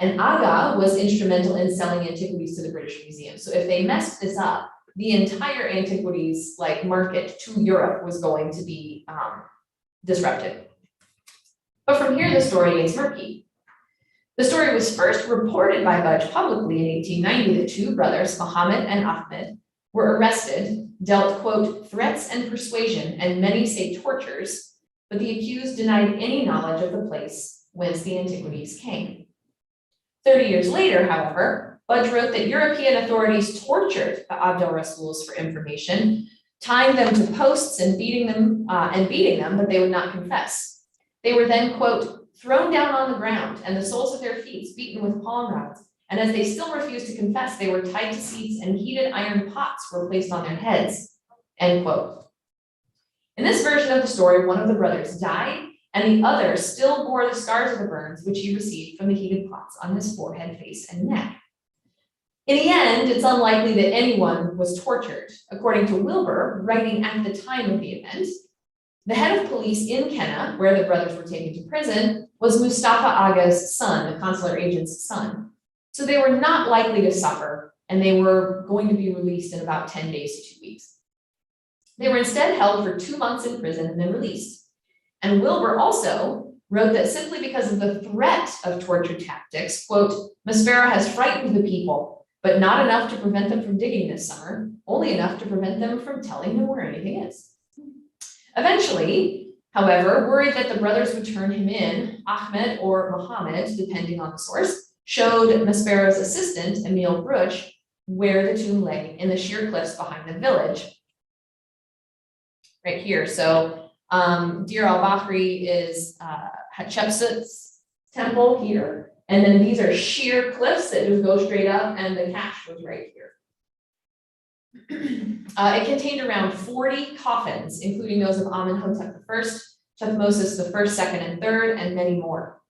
And Aga was instrumental in selling antiquities to the British Museum. So if they messed this up, the entire antiquities market to Europe was going to be disrupted. But from here, the story gets murky. The story was first reported by Budge publicly in 1890 that two brothers, Muhammad and Ahmed, were arrested, dealt, quote, threats and persuasion, and many say tortures, but the accused denied any knowledge of the place whence the antiquities came. 30 years later, however, Budge wrote that European authorities tortured the Abd al-Rasuls for information, tying them to posts and beating them, but they would not confess. They were then, quote, thrown down on the ground and the soles of their feet beaten with palm rods. And as they still refused to confess, they were tied to seats and heated iron pots were placed on their heads, end quote. In this version of the story, one of the brothers died and the other still bore the scars of the burns which he received from the heated pots on his forehead, face, and neck. In the end, it's unlikely that anyone was tortured. According to Wilbur, writing at the time of the event, the head of police in Kenna, where the brothers were taken to prison, was Mustafa Aga's son, the consular agent's son. So they were not likely to suffer, and they were going to be released in about 10 days to 2 weeks. They were instead held for 2 months in prison and then released. And Wilbur also wrote that simply because of the threat of torture tactics, quote, Maspero has frightened the people, but not enough to prevent them from digging this summer, only enough to prevent them from telling them where anything is. Eventually, however, worried that the brothers would turn him in, Ahmed or Mohammed, depending on the source, showed Maspero's assistant, Emil Bruch, where the tomb lay in the sheer cliffs behind the village. Right here. So Deir al-Bahri is Hatshepsut's temple here. And then these are sheer cliffs that just go straight up, and the cache was right here. It contained around 40 coffins, including those of Amenhotep I, Thutmose I, II, and III, and many more.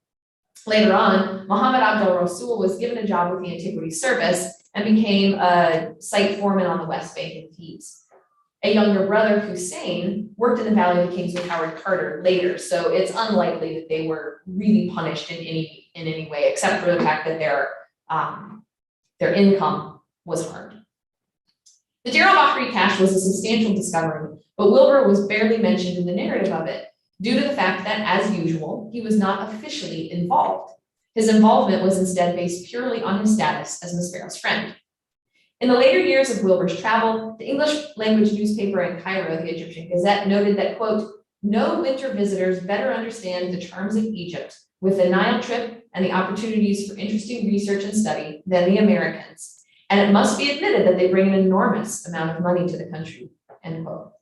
Later on, Muhammad Abd al-Rasul was given a job with the Antiquities Service and became a site foreman on the West Bank in Thebes. A younger brother, Hussein, worked in the Valley of the Kings with Howard Carter later, so it's unlikely that they were really punished in any way, except for the fact that their income was harmed. The Deir al-Bahri cache was a substantial discovery, but Wilbur was barely mentioned in the narrative of it, due to the fact that, as usual, he was not officially involved. His involvement was instead based purely on his status as Maspero's friend. In the later years of Wilbur's travel, the English language newspaper in Cairo, the Egyptian Gazette, noted that, quote, no winter visitors better understand the charms of Egypt with the Nile trip and the opportunities for interesting research and study than the Americans. And it must be admitted that they bring an enormous amount of money to the country, end quote.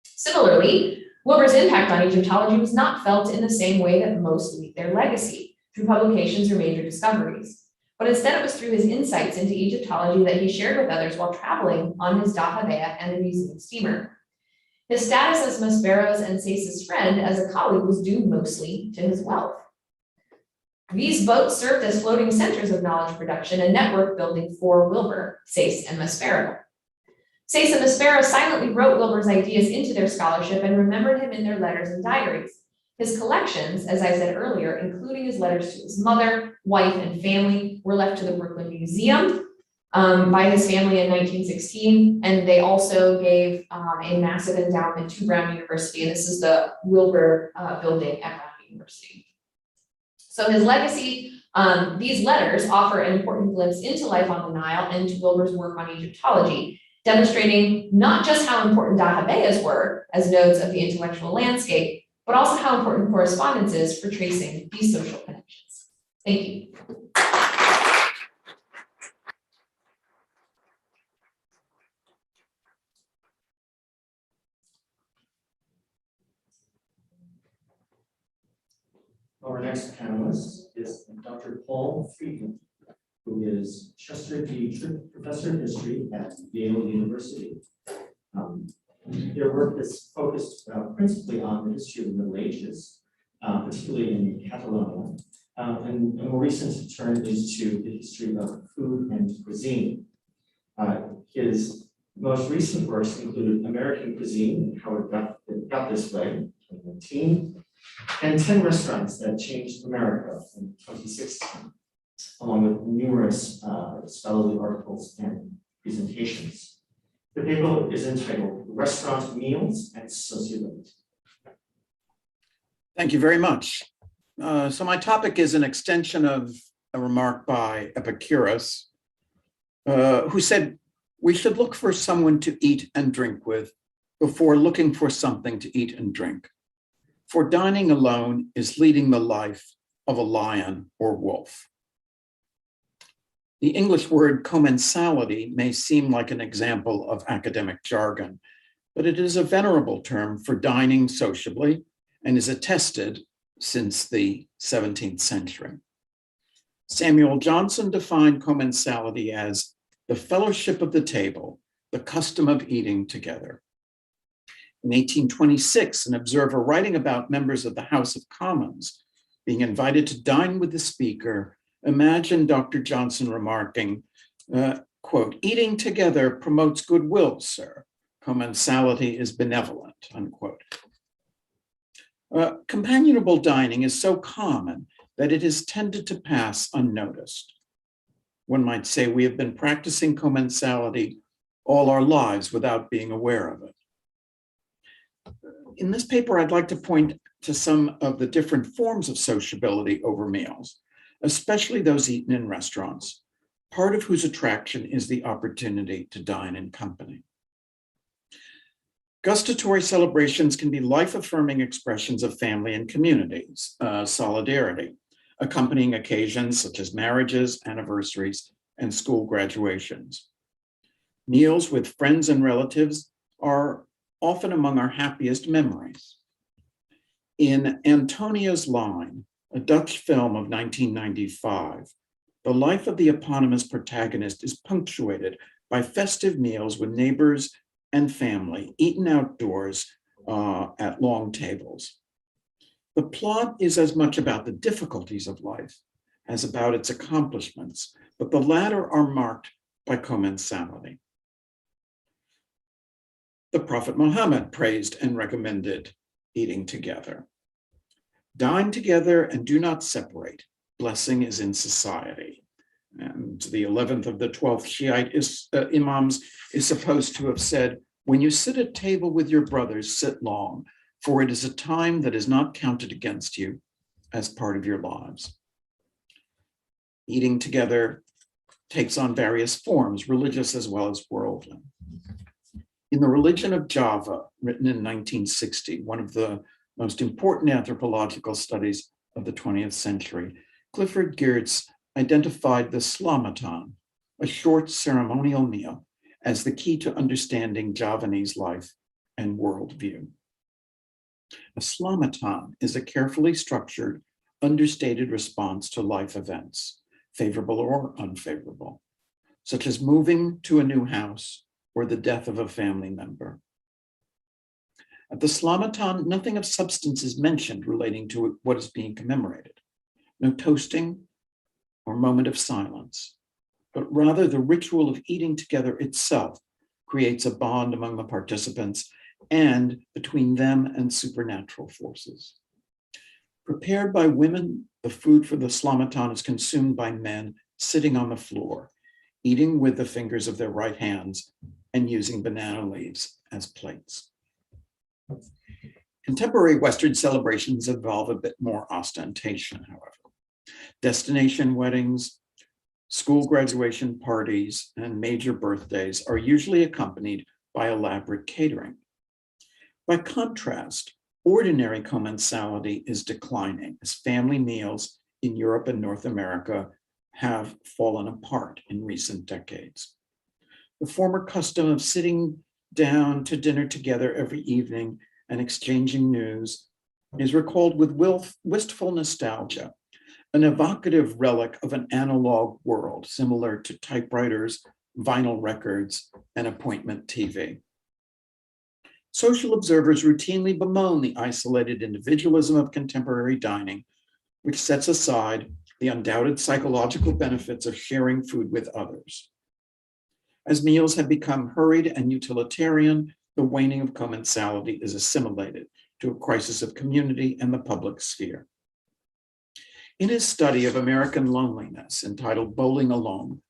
Similarly, Wilbur's impact on Egyptology was not felt in the same way that most leave their legacy, through publications or major discoveries. But instead it was through his insights into Egyptology that he shared with others while traveling on his dahabeah and the museum steamer. His status as Maspero's and Sais's friend as a colleague was due mostly to his wealth. These boats served as floating centers of knowledge production and network building for Wilbur, Sais, and Maspero. Sais and Maspero silently wrote Wilbur's ideas into their scholarship and remembered him in their letters and diaries. His collections, as I said earlier, including his letters to his mother, wife, and family, were left to the Brooklyn Museum by his family in 1916, and they also gave a massive endowment to Brown University, and this is the Wilbur building at Brown University. So his legacy, these letters offer an important glimpse into life on the Nile and to Wilbur's work on Egyptology, demonstrating not just how important dahabeahs were as nodes of the intellectual landscape, but also how important correspondence is for tracing these social connections. Thank you. Our next panelist is Dr. Paul Friedman, who is Chester Dietrich Professor of History at Yale University. Their work is focused principally on the history of the Middle Ages, particularly in Catalonia, and a more recent turn is to the history of food and cuisine. His most recent works include American Cuisine and How It Got This Way, 2019, and 10 Restaurants That Changed America in 2016, along with numerous scholarly articles and presentations. The paper is entitled Restaurant Meals and Sociability. Thank you very much. So my topic is an extension of a remark by Epicurus, who said, We should look for someone to eat and drink with before looking for something to eat and drink. For dining alone is leading the life of a lion or wolf. The English word commensality may seem like an example of academic jargon, but it is a venerable term for dining sociably and is attested since the 17th century. Samuel Johnson defined commensality as the fellowship of the table, the custom of eating together. In 1826, an observer writing about members of the House of Commons being invited to dine with the speaker imagined Dr. Johnson remarking, quote, "Eating together promotes goodwill, sir. Commensality is benevolent," unquote. Companionable dining is so common that it has tended to pass unnoticed. One might say we have been practicing commensality all our lives without being aware of it. In this paper, I'd like to point to some of the different forms of sociability over meals, especially those eaten in restaurants, part of whose attraction is the opportunity to dine in company. Gustatory celebrations can be life-affirming expressions of family and communities, solidarity, accompanying occasions such as marriages, anniversaries, and school graduations. Meals with friends and relatives are often among our happiest memories. In Antonia's Line, a Dutch film of 1995, the life of the eponymous protagonist is punctuated by festive meals with neighbors and family, eaten outdoors at long tables. The plot is as much about the difficulties of life as about its accomplishments, but the latter are marked by commensality. The Prophet Muhammad praised and recommended eating together. Dine together and do not separate. Blessing is in society. And the 11th of the 12th Shiite imams is supposed to have said, "When you sit at table with your brothers, sit long, for it is a time that is not counted against you as part of your lives." Eating together takes on various forms, religious as well as worldly. In The Religion of Java, written in 1960, one of the most important anthropological studies of the 20th century, Clifford Geertz identified the Slamatan, a short ceremonial meal, as the key to understanding Javanese life and worldview. A Slamatan is a carefully structured, understated response to life events, favorable or unfavorable, such as moving to a new house or the death of a family member. At the Slamatan, nothing of substance is mentioned relating to what is being commemorated. No toasting or moment of silence, but rather the ritual of eating together itself creates a bond among the participants and between them and supernatural forces. Prepared by women, the food for the Slamatan is consumed by men sitting on the floor, eating with the fingers of their right hands and using banana leaves as plates. Contemporary Western celebrations involve a bit more ostentation, however. Destination weddings, school graduation parties, and major birthdays are usually accompanied by elaborate catering. By contrast, ordinary commensality is declining as family meals in Europe and North America have fallen apart in recent decades. The former custom of sitting down to dinner together every evening and exchanging news is recalled with wistful nostalgia, an evocative relic of an analog world similar to typewriters, vinyl records, and appointment TV. Social observers routinely bemoan the isolated individualism of contemporary dining, which sets aside the undoubted psychological benefits of sharing food with others. As meals have become hurried and utilitarian, the waning of commensality is assimilated to a crisis of community and the public sphere. In his study of American loneliness entitled Bowling Alone,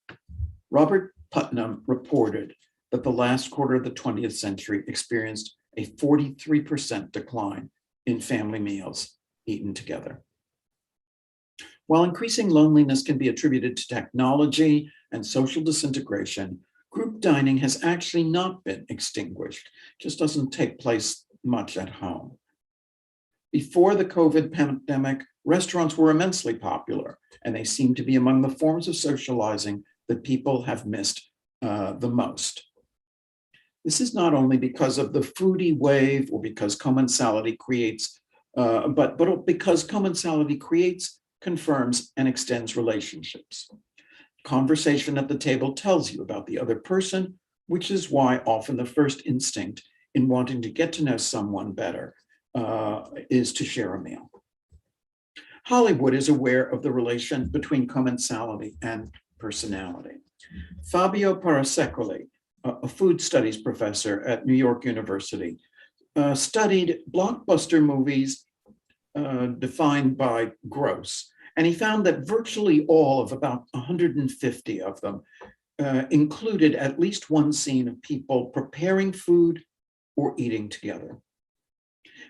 Robert Putnam reported that the last quarter of the 20th century experienced a 43% decline in family meals eaten together. While increasing loneliness can be attributed to technology and social disintegration, group Group dining has actually not been extinguished, just doesn't take place much at home. Before the COVID pandemic, restaurants were immensely popular, and they seem to be among the forms of socializing that people have missed the most. This is not only because of the foodie wave or because commensality creates, but because commensality creates, confirms, and extends relationships. Conversation at the table tells you about the other person, which is why often the first instinct in wanting to get to know someone better is to share a meal. Hollywood is aware of the relation between commensality and personality. Fabio Parasecoli, a food studies professor at New York University, studied blockbuster movies defined by gross, and he found that virtually all of about 150 of them included at least one scene of people preparing food or eating together.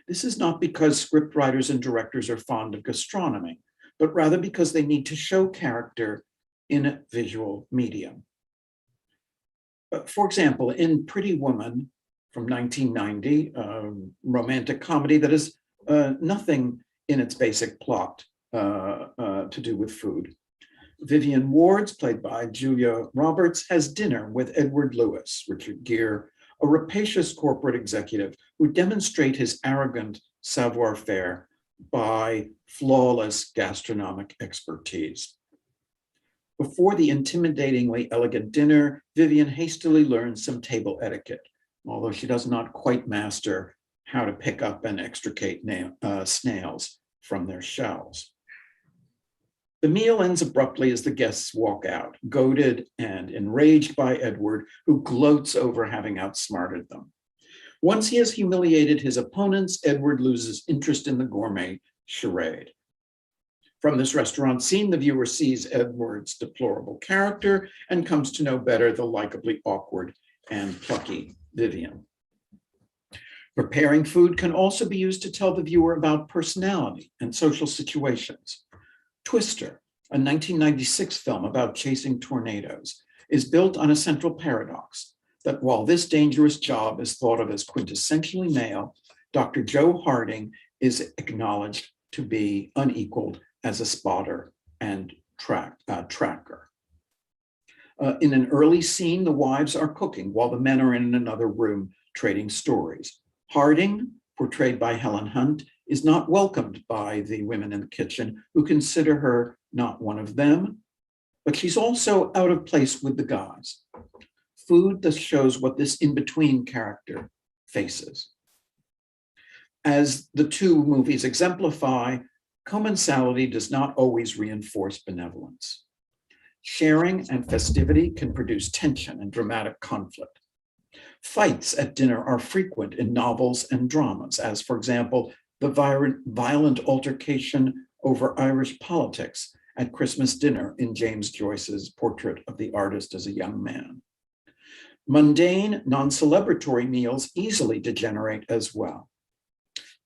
This is not because scriptwriters and directors are fond of gastronomy, but rather because they need to show character in a visual medium. For example, in Pretty Woman from 1990, a romantic comedy that has nothing in its basic plot to do with food. Vivian Ward's, played by Julia Roberts, has dinner with Edward Lewis, Richard Gere, a rapacious corporate executive who demonstrate his arrogant savoir-faire by flawless gastronomic expertise. Before the intimidatingly elegant dinner, Vivian hastily learns some table etiquette, although she does not quite master how to pick up and extricate snails from their shells. The meal ends abruptly as the guests walk out, goaded and enraged by Edward, who gloats over having outsmarted them. Once he has humiliated his opponents, Edward loses interest in the gourmet charade. From this restaurant scene, the viewer sees Edward's deplorable character and comes to know better the likably awkward and plucky Vivian. Preparing food can also be used to tell the viewer about personality and social situations. Twister, a 1996 film about chasing tornadoes, is built on a central paradox that while this dangerous job is thought of as quintessentially male, Dr. Joe Harding is acknowledged to be unequaled as a spotter and tracker. In an early scene, the wives are cooking while the men are in another room trading stories. Harding, portrayed by Helen Hunt, is not welcomed by the women in the kitchen, who consider her not one of them, but she's also out of place with the guys. Food thus shows what this in-between character faces. As the two movies exemplify, commensality does not always reinforce benevolence. Sharing and festivity can produce tension and dramatic conflict. Fights at dinner are frequent in novels and dramas, as, for example, the violent altercation over Irish politics at Christmas dinner in James Joyce's Portrait of the Artist as a Young Man. Mundane, non-celebratory meals easily degenerate as well.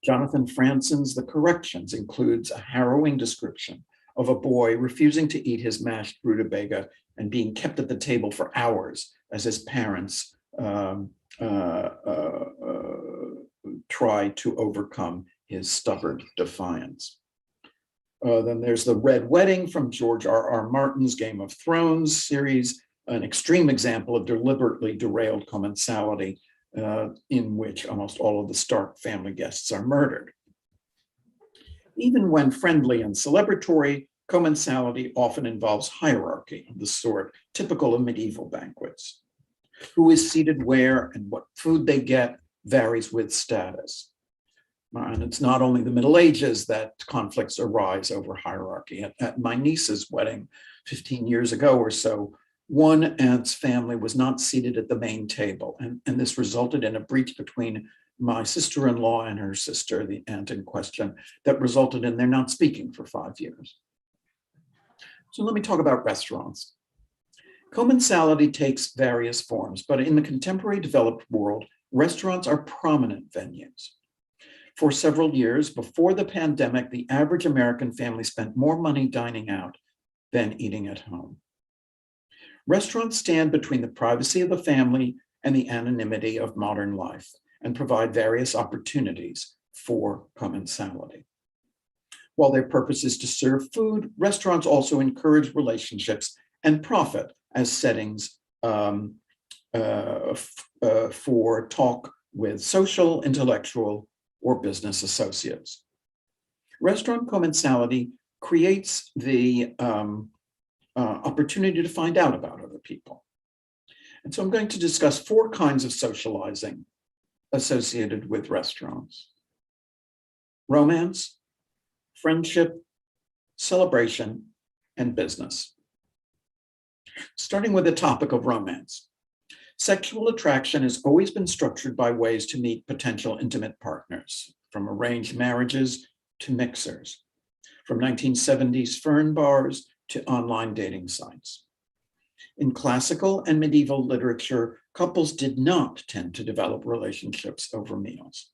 Jonathan Franzen's The Corrections includes a harrowing description of a boy refusing to eat his mashed rutabaga and being kept at the table for hours as his parents try to overcome his stubborn defiance. Then there's The Red Wedding from George R.R. Martin's Game of Thrones series, an extreme example of deliberately derailed commensality in which almost all of the Stark family guests are murdered. Even when friendly and celebratory, commensality often involves hierarchy of the sort typical of medieval banquets. Who is seated where and what food they get varies with status. And it's not only the Middle Ages that conflicts arise over hierarchy. At my niece's wedding 15 years ago or so, one aunt's family was not seated at the main table, and this resulted in a breach between my sister-in-law and her sister, the aunt in question, that resulted in their not speaking for 5 years. So let me talk about restaurants. Commensality takes various forms, but in the contemporary developed world, restaurants are prominent venues. For several years before the pandemic, the average American family spent more money dining out than eating at home. Restaurants stand between the privacy of the family and the anonymity of modern life and provide various opportunities for commensality. While their purpose is to serve food, restaurants also encourage relationships and profit as settings for talk with social, intellectual, or business associates. Restaurant commensality creates the opportunity to find out about other people. And so I'm going to discuss 4 kinds of socializing associated with restaurants: romance, friendship, celebration, and business. Starting with the topic of romance. Sexual attraction has always been structured by ways to meet potential intimate partners, from arranged marriages to mixers, from 1970s fern bars to online dating sites. In classical and medieval literature, couples did not tend to develop relationships over meals.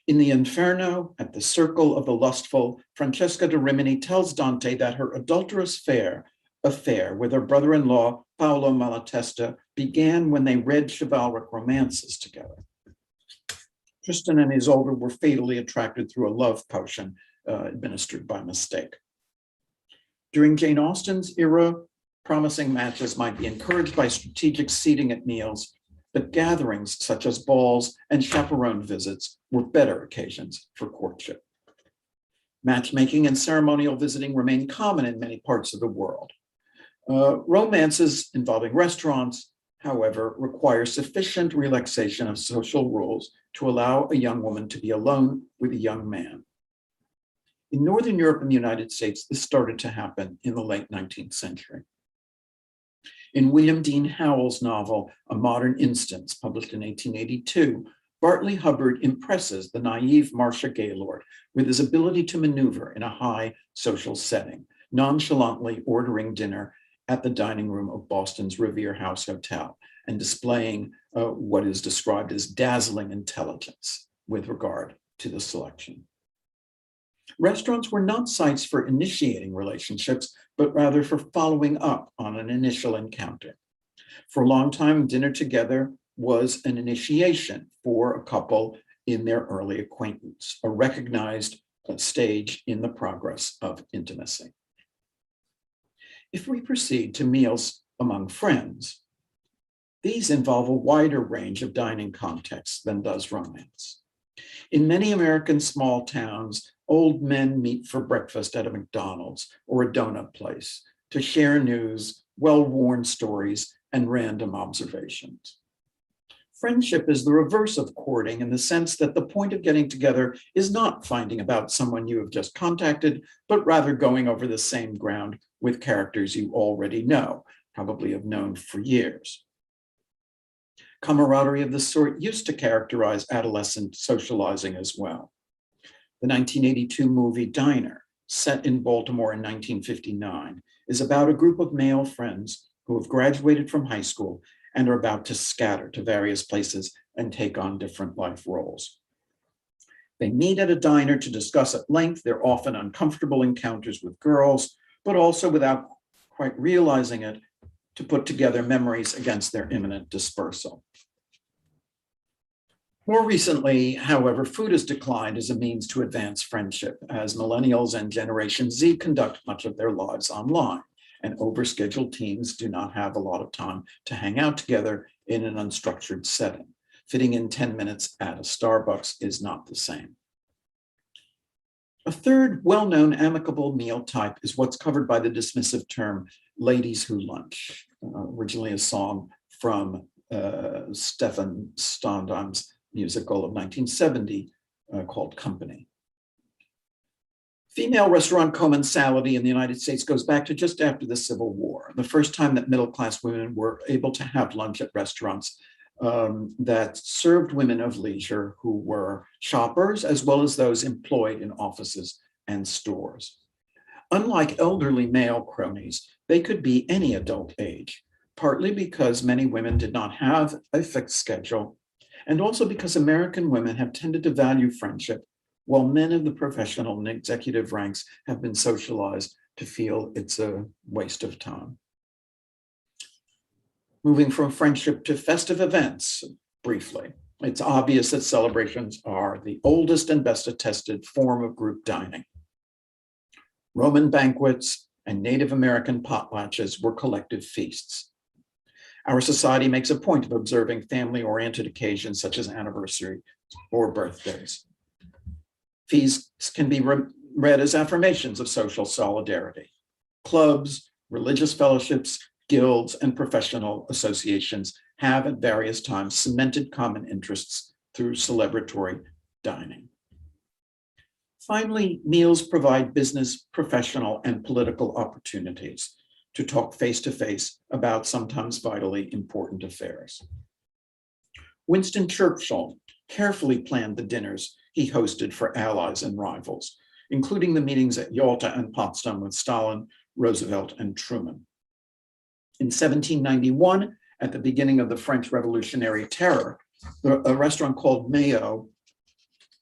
In the Inferno, at the Circle of the Lustful, Francesca da Rimini tells Dante that her adulterous affair with her brother-in-law, Paolo Malatesta, began when they read chivalric romances together. Tristan and Isolde were fatally attracted through a love potion administered by mistake. During Jane Austen's era, promising matches might be encouraged by strategic seating at meals, but gatherings such as balls and chaperone visits were better occasions for courtship. Matchmaking and ceremonial visiting remain common in many parts of the world. Romances involving restaurants, however, require sufficient relaxation of social rules to allow a young woman to be alone with a young man. In Northern Europe and the United States, this started to happen in the late 19th century. In William Dean Howell's novel, A Modern Instance, published in 1882, Bartley Hubbard impresses the naive Marcia Gaylord with his ability to maneuver in a high social setting, nonchalantly ordering dinner at the dining room of Boston's Revere House Hotel and displaying what is described as dazzling intelligence with regard to the selection. Restaurants were not sites for initiating relationships, but rather for following up on an initial encounter. For a long time, dinner together was an initiation for a couple in their early acquaintance, a recognized stage in the progress of intimacy. If we proceed to meals among friends, these involve a wider range of dining contexts than does romance. In many American small towns, old men meet for breakfast at a McDonald's or a donut place to share news, well-worn stories, and random observations. Friendship is the reverse of courting in the sense that the point of getting together is not finding about someone you have just contacted, but rather going over the same ground with characters you already know, probably have known for years. Camaraderie of this sort used to characterize adolescent socializing as well. The 1982 movie Diner, set in Baltimore in 1959, is about a group of male friends who have graduated from high school and are about to scatter to various places and take on different life roles. They meet at a diner to discuss at length their often uncomfortable encounters with girls, but also, without quite realizing it, to put together memories against their imminent dispersal. More recently, however, food has declined as a means to advance friendship, as millennials and Generation Z conduct much of their lives online, and overscheduled teens do not have a lot of time to hang out together in an unstructured setting. Fitting in 10 minutes at a Starbucks is not the same. A third well-known amicable meal type is what's covered by the dismissive term ladies who lunch, originally a song from Stefan Sondheim's musical of 1970 called Company. Female restaurant commensality in the United States goes back to just after the Civil War, the first time that middle-class women were able to have lunch at restaurants that served women of leisure who were shoppers, as well as those employed in offices and stores. Unlike elderly male cronies, they could be any adult age, partly because many women did not have a fixed schedule, and also because American women have tended to value friendship, while men of the professional and executive ranks have been socialized to feel it's a waste of time. Moving from friendship to festive events, briefly, it's obvious that celebrations are the oldest and best attested form of group dining. Roman banquets and Native American potlatches were collective feasts. Our society makes a point of observing family-oriented occasions such as anniversaries or birthdays. Feasts can be read as affirmations of social solidarity. Clubs, religious fellowships, guilds, and professional associations have at various times cemented common interests through celebratory dining. Finally, meals provide business, professional, and political opportunities to talk face-to-face about sometimes vitally important affairs. Winston Churchill carefully planned the dinners he hosted for allies and rivals, including the meetings at Yalta and Potsdam with Stalin, Roosevelt, and Truman. In 1791, at the beginning of the French Revolutionary Terror, a restaurant called Mayo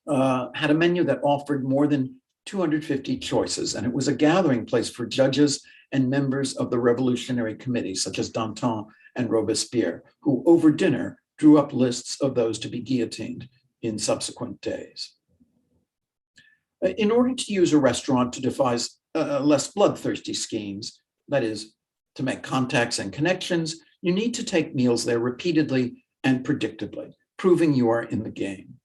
had a menu that offered more than 250 choices, and it was a gathering place for judges and members of the revolutionary committees, such as Danton and Robespierre, who over dinner drew up lists of those to be guillotined in subsequent days. In order to use a restaurant to devise less bloodthirsty schemes, that is, to make contacts and connections, you need to take meals there repeatedly and predictably, proving you are in the game.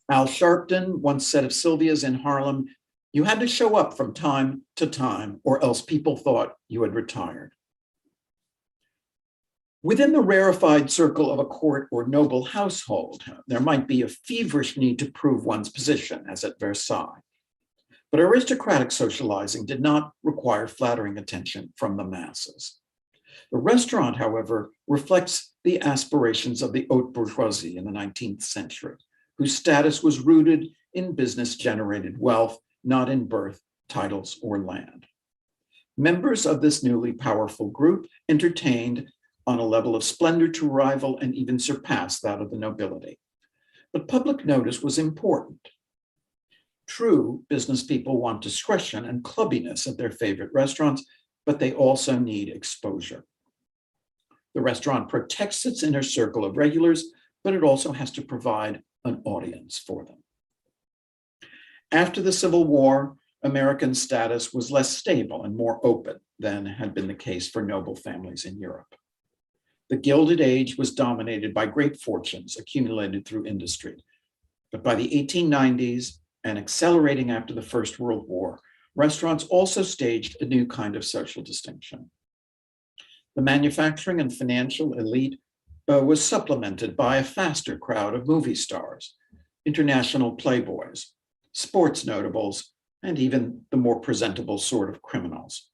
Al Sharpton once said of Sylvia's in Harlem, "You had to show up from time to time, or else people thought you had retired." Within the rarefied circle of a court or noble household, there might be a feverish need to prove one's position, as at Versailles. But aristocratic socializing did not require flattering attention from the masses. The restaurant, however, reflects the aspirations of the haute bourgeoisie in the 19th century, whose status was rooted in business-generated wealth, not in birth, titles, or land. Members of this newly powerful group entertained on a level of splendor to rival and even surpass that of the nobility. But public notice was important. True, business people want discretion and clubbiness at their favorite restaurants, but they also need exposure. The restaurant protects its inner circle of regulars, but it also has to provide an audience for them. After the Civil War, American status was less stable and more open than had been the case for noble families in Europe. The Gilded Age was dominated by great fortunes accumulated through industry. But by the 1890s, and accelerating after the First World War, restaurants also staged a new kind of social distinction. The manufacturing and financial elite was supplemented by a faster crowd of movie stars, international playboys, sports notables, and even the more presentable sort of criminals.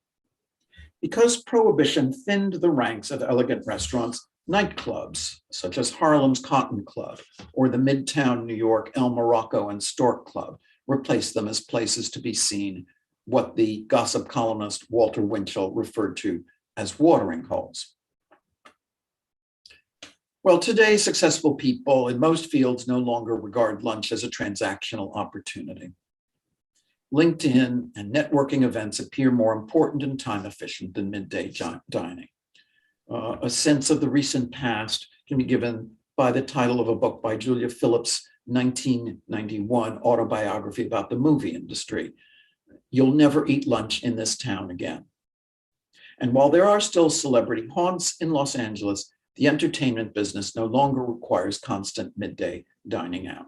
Because Prohibition thinned the ranks of elegant restaurants, nightclubs, such as Harlem's Cotton Club or the Midtown New York El Morocco and Stork Club, replaced them as places to be seen, what the gossip columnist Walter Winchell referred to as watering holes. Well, today, successful people in most fields no longer regard lunch as a transactional opportunity. LinkedIn and networking events appear more important and time efficient than midday dining. A sense of the recent past can be given by the title of a book by Julia Phillips' 1991 autobiography about the movie industry, "You'll Never Eat Lunch in This Town Again." And while there are still celebrity haunts in Los Angeles, the entertainment business no longer requires constant midday dining out.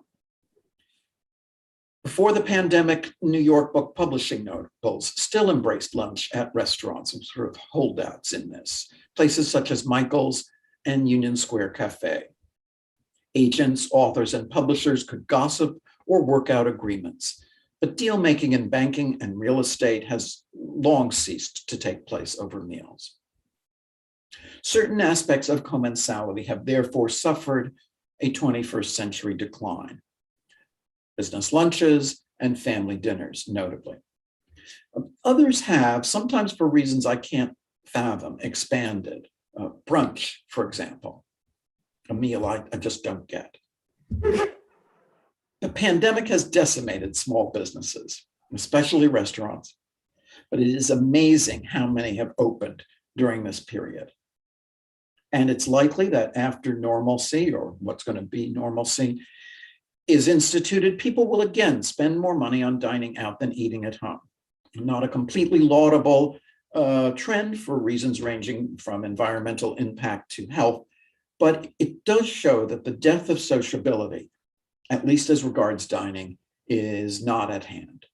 Before the pandemic, New York book publishing notables still embraced lunch at restaurants and sort of holdouts in this, places such as Michael's and Union Square Cafe. Agents, authors, and publishers could gossip or work out agreements, but deal making in banking and real estate has long ceased to take place over meals. Certain aspects of commensality have therefore suffered a 21st century decline. Business lunches and family dinners, notably. Others have, sometimes for reasons I can't fathom, expanded. Brunch, for example, a meal I just don't get. The pandemic has decimated small businesses, especially restaurants, but it is amazing how many have opened during this period. And it's likely that after normalcy, or what's going to be normalcy, is instituted, people will again spend more money on dining out than eating at home. Not a completely laudable trend for reasons ranging from environmental impact to health, but it does show that the death of sociability, at least as regards dining, is not at hand.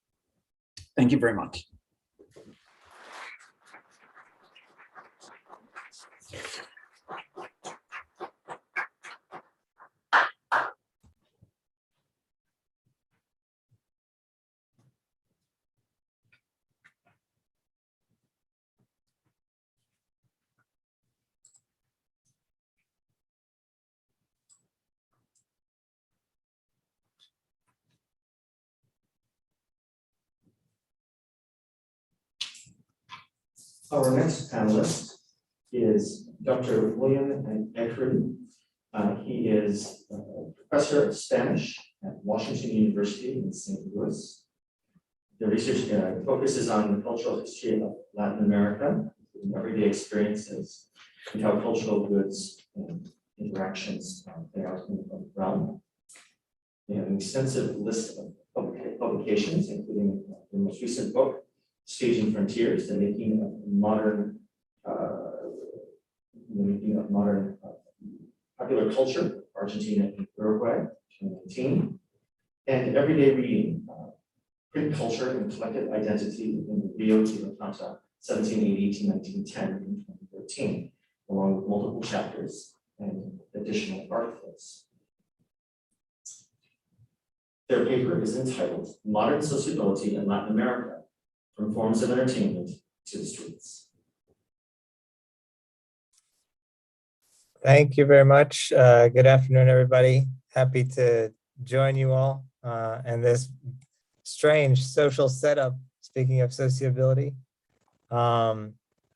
Thank you very much. Our next panelist is Dr. William Eckery. He is a professor of Spanish at Washington University in St. Louis. The research focuses on the cultural history of Latin America, everyday experiences, and how cultural goods and interactions play out in the realm. They have an extensive list of publications, including the most recent book, Staging Frontiers, the making of modern popular culture, Argentina and Uruguay, 2019, and everyday reading, print culture and collective identity in the Rio de la Plata, 1780 to 1910 and 2013, along with multiple chapters and additional articles. Their paper is entitled Modern Sociability in Latin America, from forms of entertainment to the streets. Thank you very much. Good afternoon, everybody. Happy to join you all in this strange social setup, speaking of sociability. I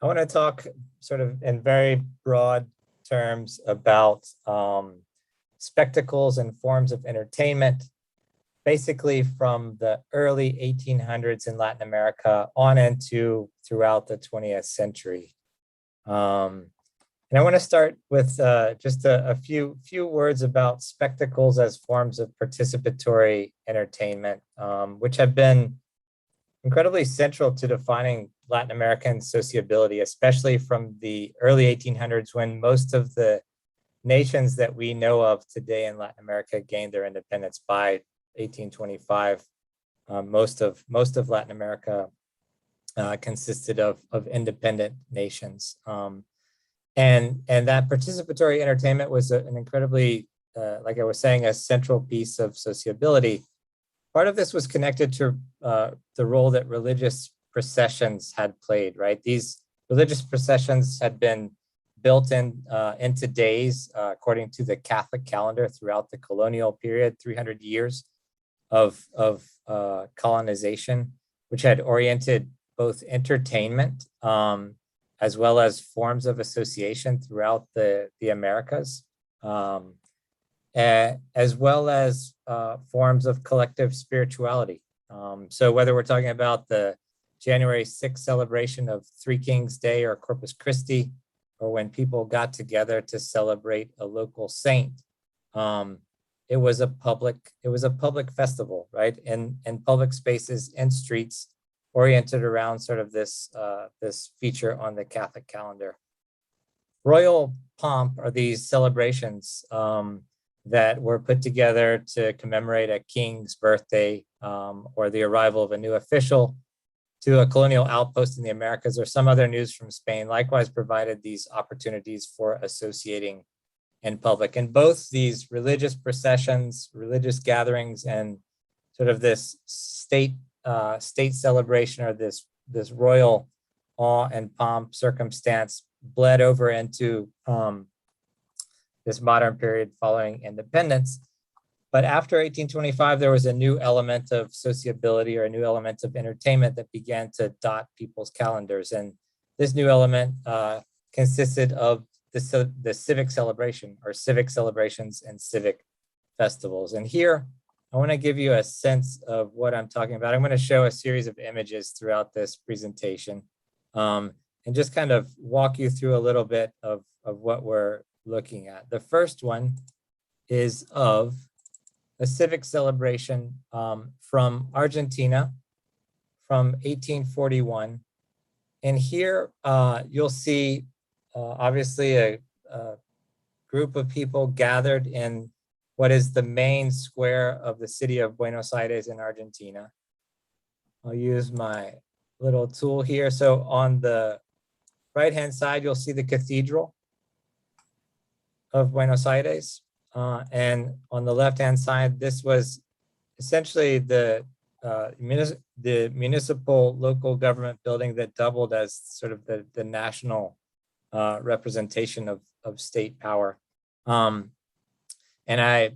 want to talk sort of in very broad terms about spectacles and forms of entertainment, basically from the early 1800s in Latin America on into throughout the 20th century. And I want to start with just a few words about spectacles as forms of participatory entertainment, which have been incredibly central to defining Latin American sociability, especially from the early 1800s, when most of the nations that we know of today in Latin America gained their independence by 1825. Most of Latin America consisted of independent nations. And that participatory entertainment was an incredibly, like I was saying, a central piece of sociability. Part of this was connected to the role that religious processions had played, right? These religious processions had been built into days according to the Catholic calendar throughout the colonial period, 300 years of colonization, which had oriented both entertainment as well as forms of association throughout the Americas, as well as forms of collective spirituality. So whether we're talking about the January 6th celebration of Three Kings Day or Corpus Christi, or when people got together to celebrate a local saint, it was a public festival, right? In public spaces and streets, oriented around sort of this feature on the Catholic calendar. Royal pomp are these celebrations that were put together to commemorate a king's birthday or the arrival of a new official to a colonial outpost in the Americas or some other news from Spain, likewise provided these opportunities for associating in public. And both these religious processions, religious gatherings, and sort of this state celebration or this royal awe and pomp circumstance bled over into this modern period following independence. But after 1825, there was a new element of sociability or a new element of entertainment that began to dot people's calendars. And this new element consisted of the civic celebration or civic celebrations and civic festivals. And here, I want to give you a sense of what I'm talking about. I'm going to show a series of images throughout this presentation and just kind of walk you through a little bit of what we're looking at. The first one is of a civic celebration from Argentina from 1841. And here you'll see obviously a group of people gathered in what is the main square of the city of Buenos Aires in Argentina. I'll use my little tool here. So on the right-hand side, you'll see the Cathedral of Buenos Aires. And on the left-hand side, this was essentially the municipal local government building that doubled as sort of the national representation of state power. And I,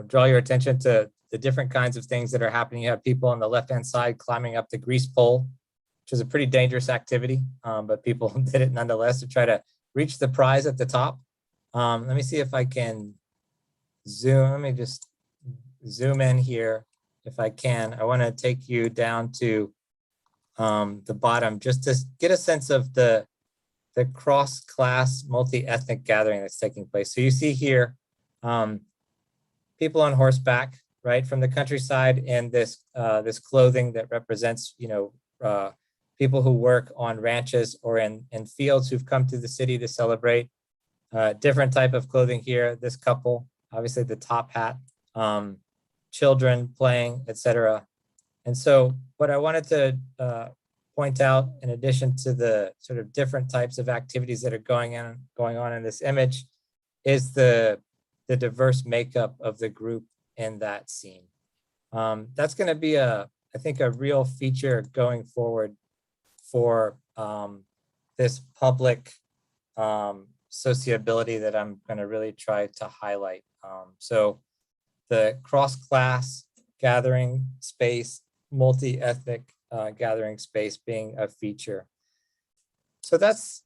draw your attention to the different kinds of things that are happening. You have people on the left-hand side climbing up the grease pole, which is a pretty dangerous activity, but people did it nonetheless to try to reach the prize at the top. Let me see if I can zoom. Let me just zoom in here if I can. I want to take you down to the bottom just to get a sense of the cross-class, multi-ethnic gathering that's taking place. So you see here people on horseback, right, from the countryside in this clothing that represents, people who work on ranches or in fields who've come to the city to celebrate. Different type of clothing here. This couple, obviously the top hat, children playing, etc. And so what I wanted to point out, in addition to the sort of different types of activities that are going on in this image, is the diverse makeup of the group in that scene. That's going to be I think a real feature going forward for this public sociability that I'm going to really try to highlight. So the cross-class gathering space, multi-ethnic gathering space being a feature. So that's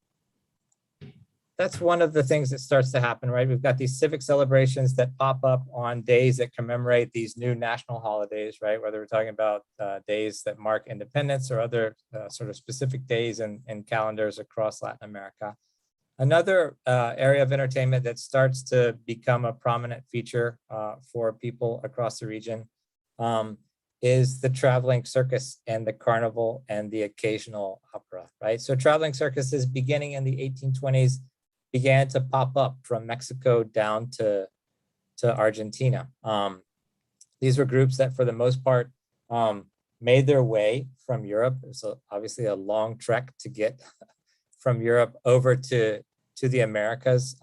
one of the things that starts to happen, right? We've got these civic celebrations that pop up on days that commemorate these new national holidays, right? Whether we're talking about days that mark independence or other sort of specific days and calendars across Latin America. Another area of entertainment that starts to become a prominent feature for people across the region is the traveling circus and the carnival and the occasional opera, right? So traveling circuses beginning in the 1820s began to pop up from Mexico down to Argentina. These were groups that for the most part made their way from Europe. It was obviously a long trek to get from Europe over to the Americas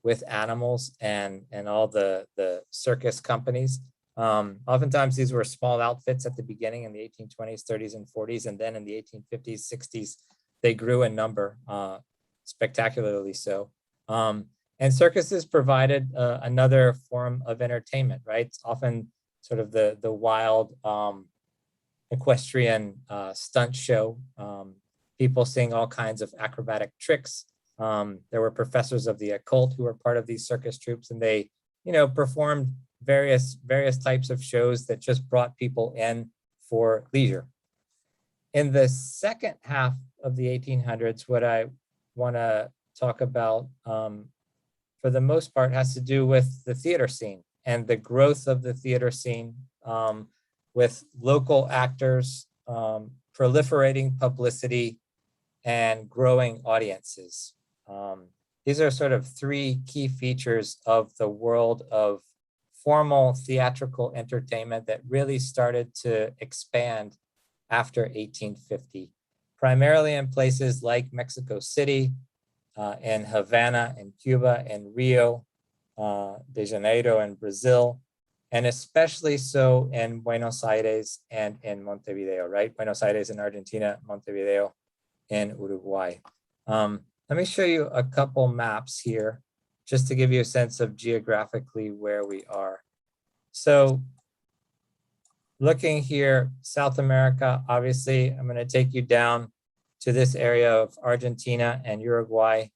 with animals and all the circus companies. Oftentimes these were small outfits at the beginning in the 1820s, 30s, and 40s, and then in the 1850s, 60s, they grew in number, spectacularly so. And circuses provided another form of entertainment, right? It's often sort of the wild equestrian stunt show, people seeing all kinds of acrobatic tricks. There were professors of the occult who were part of these circus troupes, and they, performed various types of shows that just brought people in for leisure. In the second half of the 1800s, what I want to talk about, for the most part, has to do with the theater scene and the growth of the theater scene, with local actors, proliferating publicity, and growing audiences. These are sort of three key features of the world of formal theatrical entertainment that really started to expand after 1850, primarily in places like Mexico City, in Havana in Cuba, and Rio de Janeiro in Brazil, and especially so in Buenos Aires and in Montevideo, right? Buenos Aires in Argentina, Montevideo in Uruguay. Let me show you a couple maps here, just to give you a sense of geographically where we are. So looking here, South America, obviously, I'm going to take you down to this area of Argentina and Uruguay.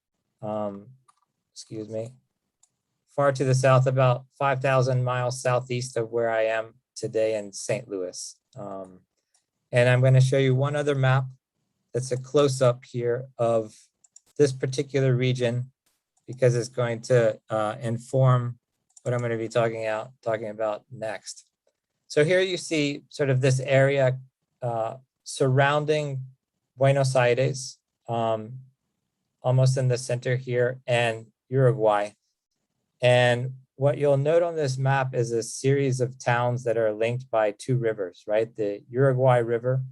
Excuse me. Far to the south, about 5,000 miles southeast of where I am today in St. Louis. And I'm going to show you one other map that's a close-up here of this particular region because it's going to inform what I'm going to be talking about next. So here you see sort of this area surrounding Buenos Aires, almost in the center here, and Uruguay. And what you'll note on this map is a series of towns that are linked by two rivers, right? The Uruguay River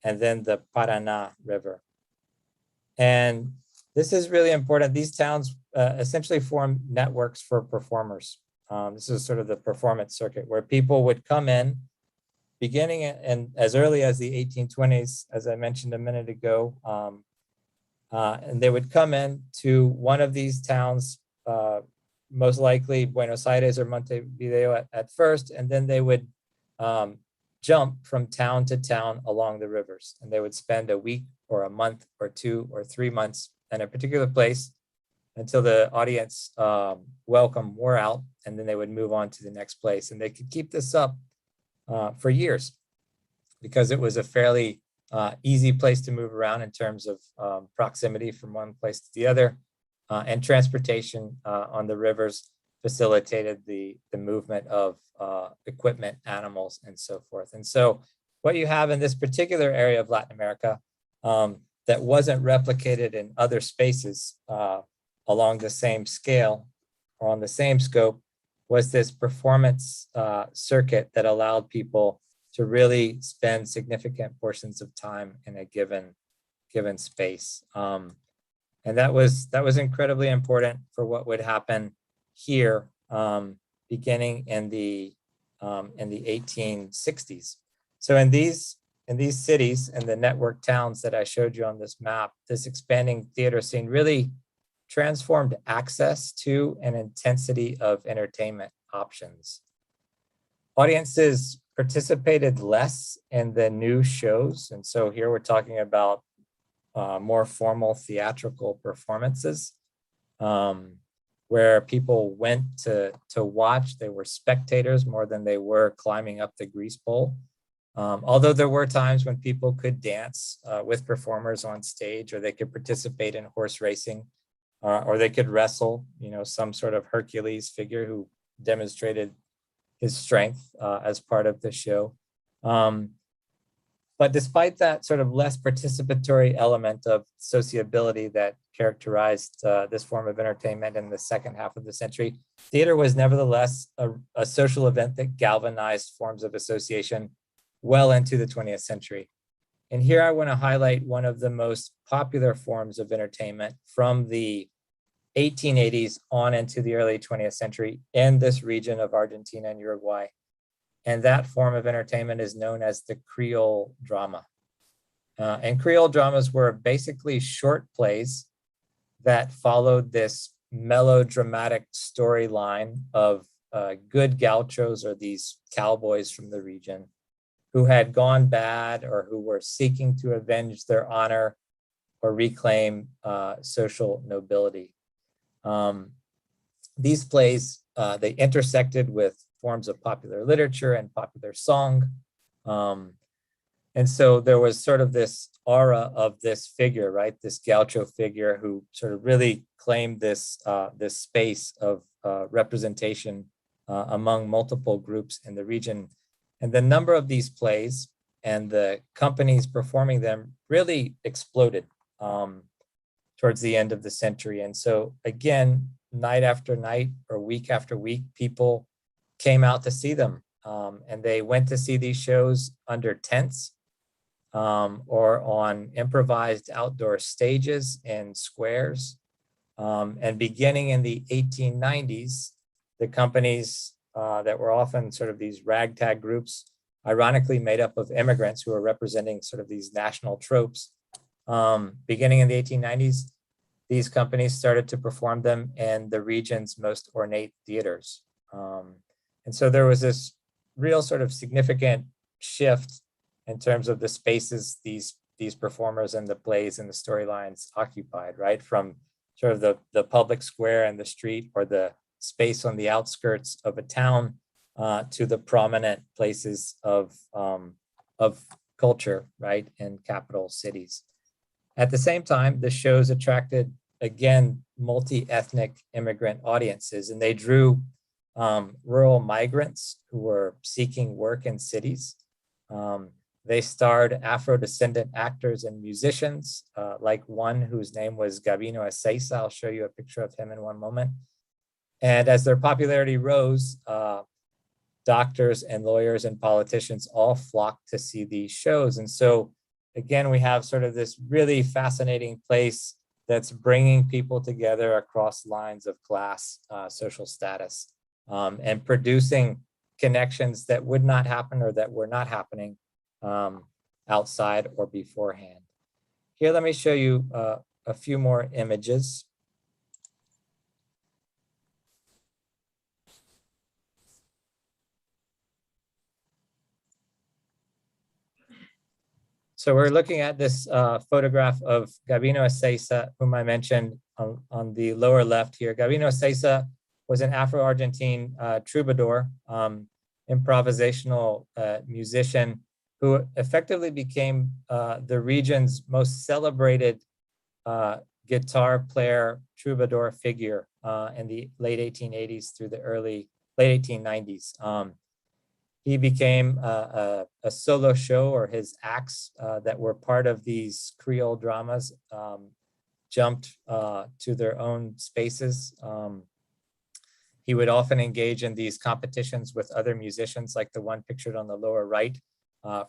and then the Paraná River. And this is really important. These towns essentially form networks for performers. This is sort of the performance circuit where people would come in beginning and as early as the 1820s, as I mentioned a minute ago, and they would come in to one of these towns, most likely Buenos Aires or Montevideo at first, and then they would jump from town to town along the rivers. And they would spend a week or a month or 2 or 3 months in a particular place until the audience welcome wore out, and then they would move on to the next place. And they could keep this up for years because it was a fairly easy place to move around in terms of proximity from one place to the other, and transportation on the rivers facilitated the movement of equipment, animals, and so forth. And so what you have in this particular area of Latin America that wasn't replicated in other spaces along the same scale or on the same scope was this performance circuit that allowed people to really spend significant portions of time in a given space. And that was incredibly important for what would happen here beginning in the 1860s. So in these cities and the network towns that I showed you on this map, this expanding theater scene really transformed access to and intensity of entertainment options. Audiences participated less in the new shows. And so here we're talking about more formal theatrical performances where people went to watch. They were spectators more than they were climbing up the grease pole. Although there were times when people could dance with performers on stage, or they could participate in horse racing, or they could wrestle, some sort of Hercules figure who demonstrated his strength as part of the show. But despite that sort of less participatory element of sociability that characterized this form of entertainment in the second half of the century, theater was nevertheless a social event that galvanized forms of association well into the 20th century. And here I want to highlight one of the most popular forms of entertainment from the 1880s on into the early 20th century in this region of Argentina and Uruguay. And that form of entertainment is known as the Creole drama. And Creole dramas were basically short plays that followed this melodramatic storyline of good gauchos, or these cowboys from the region, who had gone bad or who were seeking to avenge their honor or reclaim social nobility. These plays, they intersected with forms of popular literature and popular song. And so there was sort of this aura of this figure, right? This gaucho figure who sort of really claimed this, this space of representation among multiple groups in the region. And the number of these plays and the companies performing them really exploded towards the end of the century. And so again, night after night or week after week, people came out to see them. And they went to see these shows under tents or on improvised outdoor stages in squares. And beginning in the 1890s, the companies that were often sort of these ragtag groups, ironically made up of immigrants who were representing sort of these national tropes. Beginning in the 1890s, these companies started to perform them in the region's most ornate theaters. And so there was this real sort of significant shift in terms of the spaces these performers and the plays and the storylines occupied, right? From sort of the public square and the street, or the space on the outskirts of a town, to the prominent places of culture, right, in capital cities. At the same time, the shows attracted again, multi-ethnic immigrant audiences, and they drew rural migrants who were seeking work in cities. They starred Afro-descendant actors and musicians, like one whose name was Gabino Ezeiza. I'll show you a picture of him in one moment. And as their popularity rose, doctors and lawyers and politicians all flocked to see these shows. And so, again, we have sort of this really fascinating place that's bringing people together across lines of class, social status, and producing connections that would not happen or that were not happening outside or beforehand. Here, let me show you a few more images. So we're looking at this photograph of Gabino Ezeiza, whom I mentioned on the lower left here. Gabino Ezeiza was an Afro-Argentine troubadour, improvisational musician who effectively became the region's most celebrated guitar player, troubadour figure in the late 1880s through the late 1890s. He became a solo show, or his acts that were part of these Creole dramas jumped to their own spaces. He would often engage in these competitions with other musicians, like the one pictured on the lower right,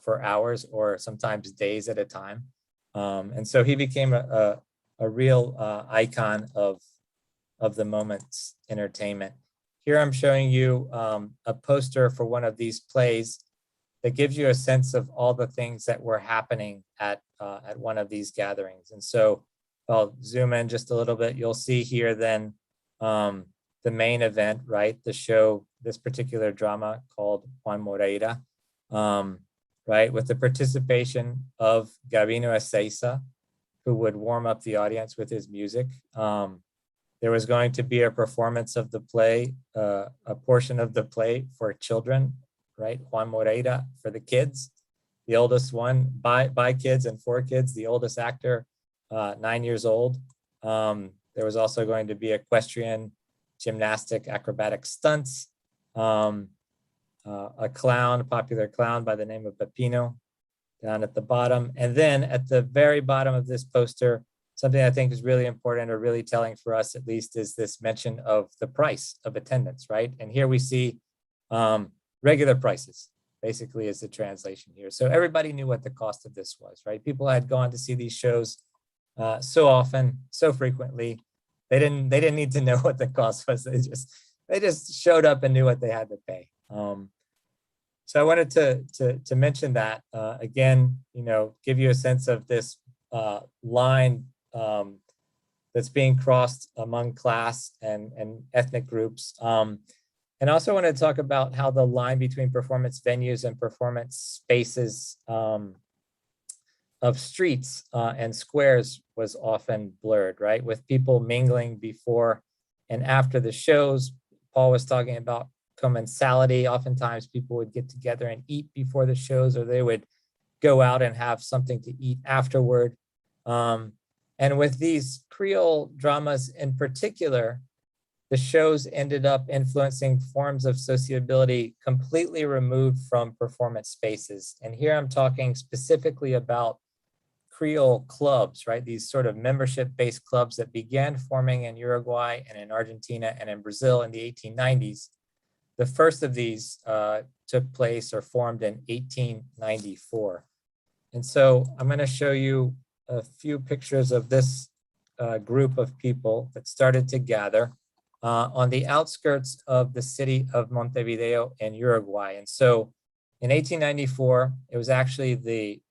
for hours or sometimes days at a time. And so he became a real icon of the moment's entertainment. Here I'm showing you a poster for one of these plays that gives you a sense of all the things that were happening at one of these gatherings. And so I'll zoom in just a little bit. You'll see here then the main event, right? The show, this particular drama called Juan Moreira, right? With the participation of Gabino Ezeiza, who would warm up the audience with his music. There was going to be a performance of the play, a portion of the play for children, right? Juan Moreira for the kids, the oldest one by kids and for kids, the oldest actor, 9 years old. There was also going to be equestrian, gymnastic, acrobatic stunts, a clown, a popular clown by the name of Pepino down at the bottom. And then at the very bottom of this poster, something I think is really important, or really telling for us at least, is this mention of the price of attendance, right? And here we see regular prices, basically, is the translation here. So everybody knew what the cost of this was, right? People had gone to see these shows so often, so frequently. They didn't need to know what the cost was. They just showed up and knew what they had to pay. So I wanted to mention that again, give you a sense of this line that's being crossed among class and ethnic groups. And also want to talk about how the line between performance venues and performance spaces of streets and squares was often blurred, right? With people mingling before and after the shows. Paul was talking about commensality. Oftentimes people would get together and eat before the shows, or they would go out and have something to eat afterward. And with these Creole dramas in particular, the shows ended up influencing forms of sociability completely removed from performance spaces. And here I'm talking specifically about Creole clubs, right? These sort of membership-based clubs that began forming in Uruguay and in Argentina and in Brazil in the 1890s. The first of these took place or formed in 1894. And so I'm going to show you a few pictures of this group of people that started to gather on the outskirts of the city of Montevideo in Uruguay. And so in 1894, it was actually the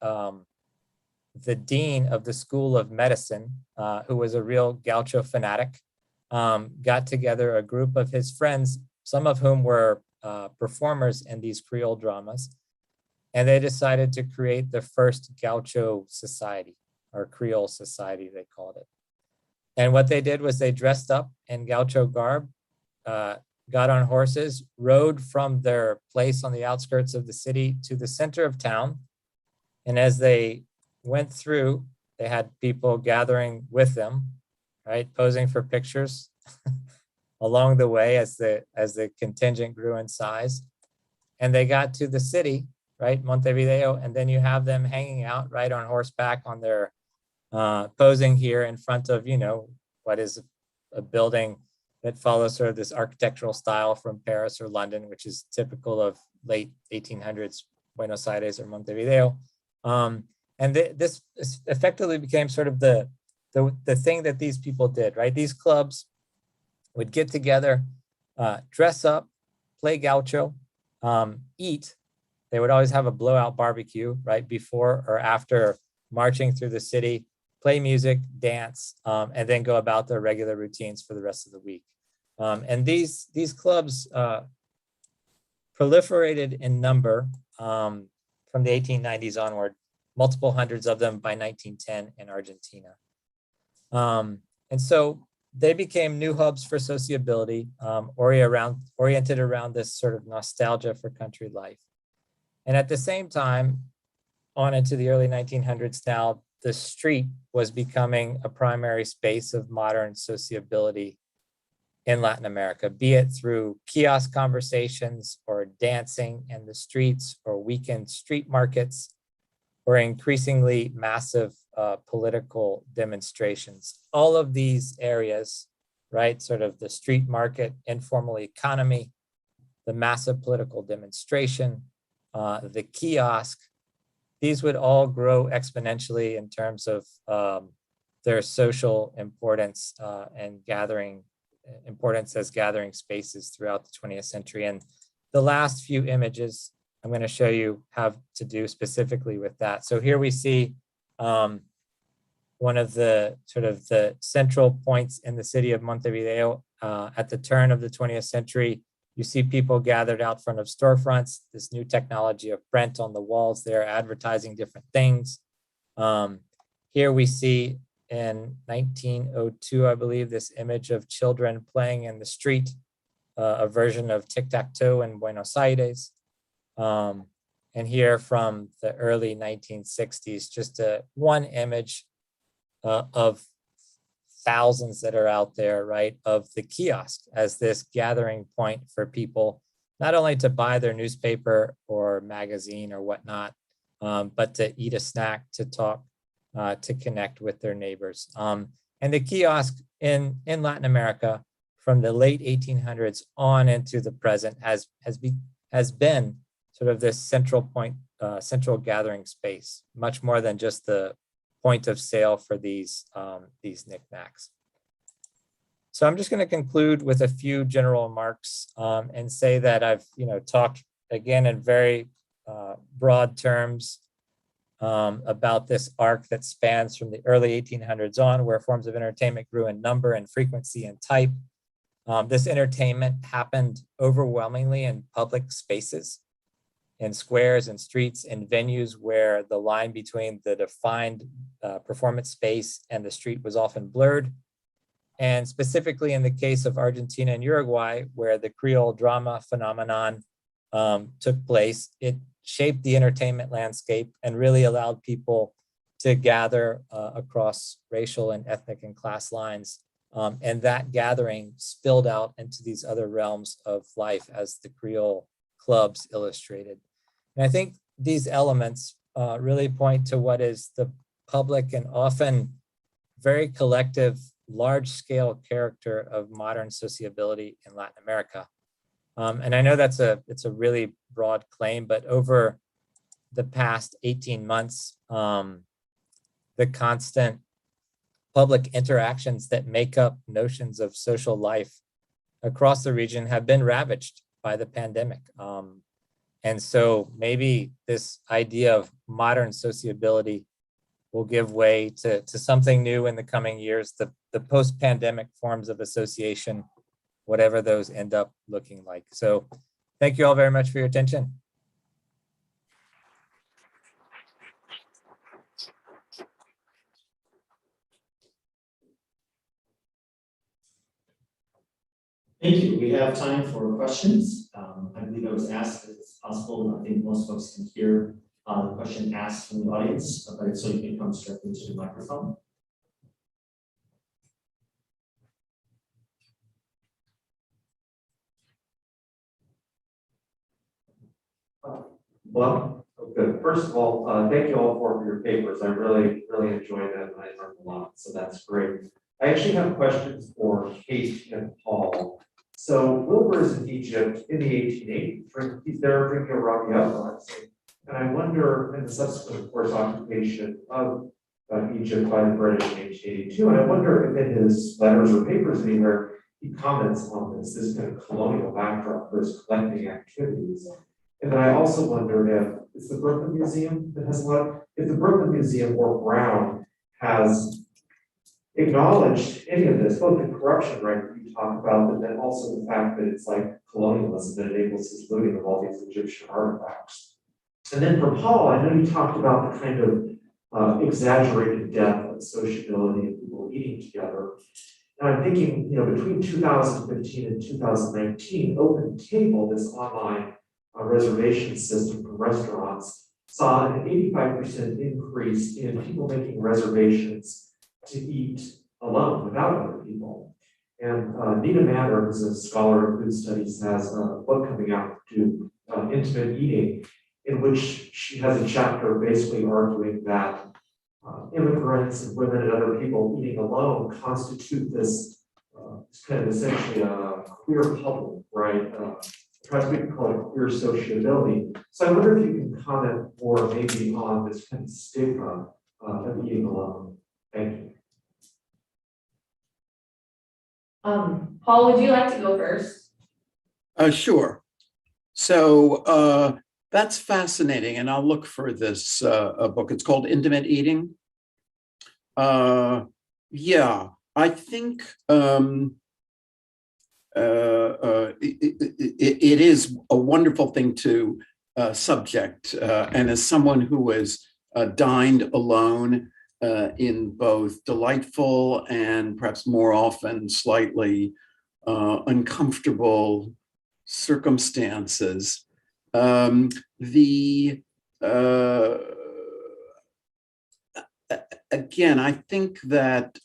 dean of the School of Medicine, who was a real gaucho fanatic, got together a group of his friends, some of whom were performers in these Creole dramas, and they decided to create the first gaucho society, or Creole society, they called it. And what they did was they dressed up in gaucho garb, got on horses, rode from their place on the outskirts of the city to the center of town. And as they went through, they had people gathering with them, right? Posing for pictures along the way as the contingent grew in size. And they got to the city, right, Montevideo, and then you have them hanging out right on horseback on their posing here in front of, what is a building that follows sort of this architectural style from Paris or London, which is typical of late 1800s Buenos Aires or Montevideo. And this effectively became sort of the thing that these people did, right? These clubs would get together, dress up, play gaucho, eat. They would always have a blowout barbecue right before or after marching through the city, play music, dance, and then go about their regular routines for the rest of the week. And these clubs proliferated in number from the 1890s onward, multiple hundreds of them by 1910 in Argentina. And so they became new hubs for sociability, oriented around this sort of nostalgia for country life. And at the same time, on into the early 1900s now, the street was becoming a primary space of modern sociability in Latin America, be it through kiosk conversations or dancing in the streets or weekend street markets, or increasingly massive political demonstrations. All of these areas, right, sort of the street market, informal economy, the massive political demonstration, the kiosk, these would all grow exponentially in terms of their social importance and importance as gathering spaces throughout the 20th century. And the last few images I'm going to show you have to do specifically with that. So here we see one of the sort of the central points in the city of Montevideo at the turn of the 20th century. You see people gathered out front of storefronts, this new technology of print on the walls there, advertising different things. Here we see in 1902, I believe, this image of children playing in the street, a version of tic-tac-toe in Buenos Aires. And here from the early 1960s, just one image of thousands that are out there, right, of the kiosk as this gathering point for people, not only to buy their newspaper or magazine or whatnot, but to eat a snack, to talk, to connect with their neighbors. And the kiosk in Latin America from the late 1800s on into the present has been sort of this central point, central gathering space, much more than just the point of sale for these knickknacks. So I'm just going to conclude with a few general remarks and say that I've talked again in very broad terms about this arc that spans from the early 1800s on, where forms of entertainment grew in number and frequency and type. This entertainment happened overwhelmingly in public spaces, in squares and streets and venues where the line between the defined performance space and the street was often blurred. And specifically in the case of Argentina and Uruguay, where the Creole drama phenomenon took place, it shaped the entertainment landscape and really allowed people to gather across racial and ethnic and class lines. And that gathering spilled out into these other realms of life, as the Creole clubs illustrated. And I think these elements really point to what is the public and often very collective, large-scale character of modern sociability in Latin America. And I know it's a really broad claim, but over the past 18 months, the constant public interactions that make up notions of social life across the region have been ravaged by the pandemic. And so maybe this idea of modern sociability will give way to something new in the coming years, the post-pandemic forms of association, whatever those end up looking like. So thank you all very much for your attention. Thank you. We have time for questions. I believe it was asked if it's possible. I think most folks can hear the question asked from the audience, but so you can come straight into the microphone. Well, good. First of all, thank you all for your papers. I really enjoyed them and I learned a lot, so that's great. I actually have questions for Kate and Paul. So Wilbur is in Egypt in the 1880s. He's there drinking a rocky uprising. And I wonder, in the subsequent, of course, occupation of Egypt by the British in 1882, and I wonder if in his letters or papers anywhere, he comments on this kind of colonial backdrop for his collecting activities. And then I also wonder if it's the Brooklyn Museum that has a lot, if the Brooklyn Museum or Brown has acknowledged any of this, both the corruption, right, that you talk about, but then also the fact that it's like colonialism that enables his looting of all these Egyptian artifacts. And then for Paul, I know you talked about the kind of exaggerated depth of sociability and people eating together. And I'm thinking, between 2015 and 2019, Open Table, this online reservation system for restaurants, saw an 85% increase in people making reservations to eat alone without other people. And Nina Manner, who's a scholar of food studies, has a book coming out to intimate eating, in which she has a chapter basically arguing that immigrants and women and other people eating alone constitute this kind of essentially a queer public, right? Perhaps we can call it queer sociability. So I wonder if you can comment more maybe on this kind of stigma of eating alone. Thank you. Paul, would you like to go first? Sure. So that's fascinating, and I'll look for this book. It's called Intimate Eating. Yeah, I think it is a wonderful thing to subject, and as someone who has dined alone in both delightful and perhaps more often slightly uncomfortable circumstances, again, I think that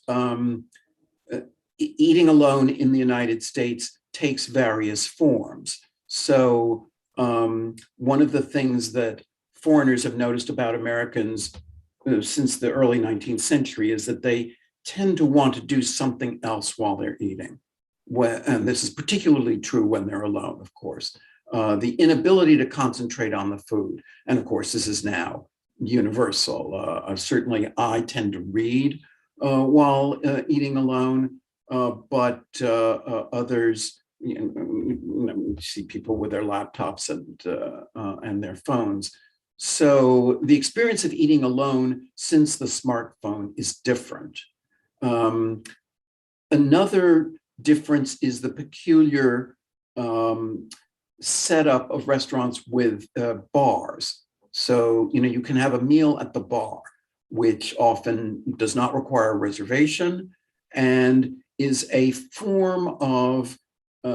eating alone in the United States takes various forms. So one of the things that foreigners have noticed about Americans since the early 19th century is that they tend to want to do something else while they're eating. And this is particularly true when they're alone, of course. The inability to concentrate on the food. And of course, this is now universal. Certainly, I tend to read while eating alone, but others, see people with their laptops and their phones. So the experience of eating alone since the smartphone is different. Another difference is the peculiar setup of restaurants with bars. So, you can have a meal at the bar, which often does not require a reservation and is a form of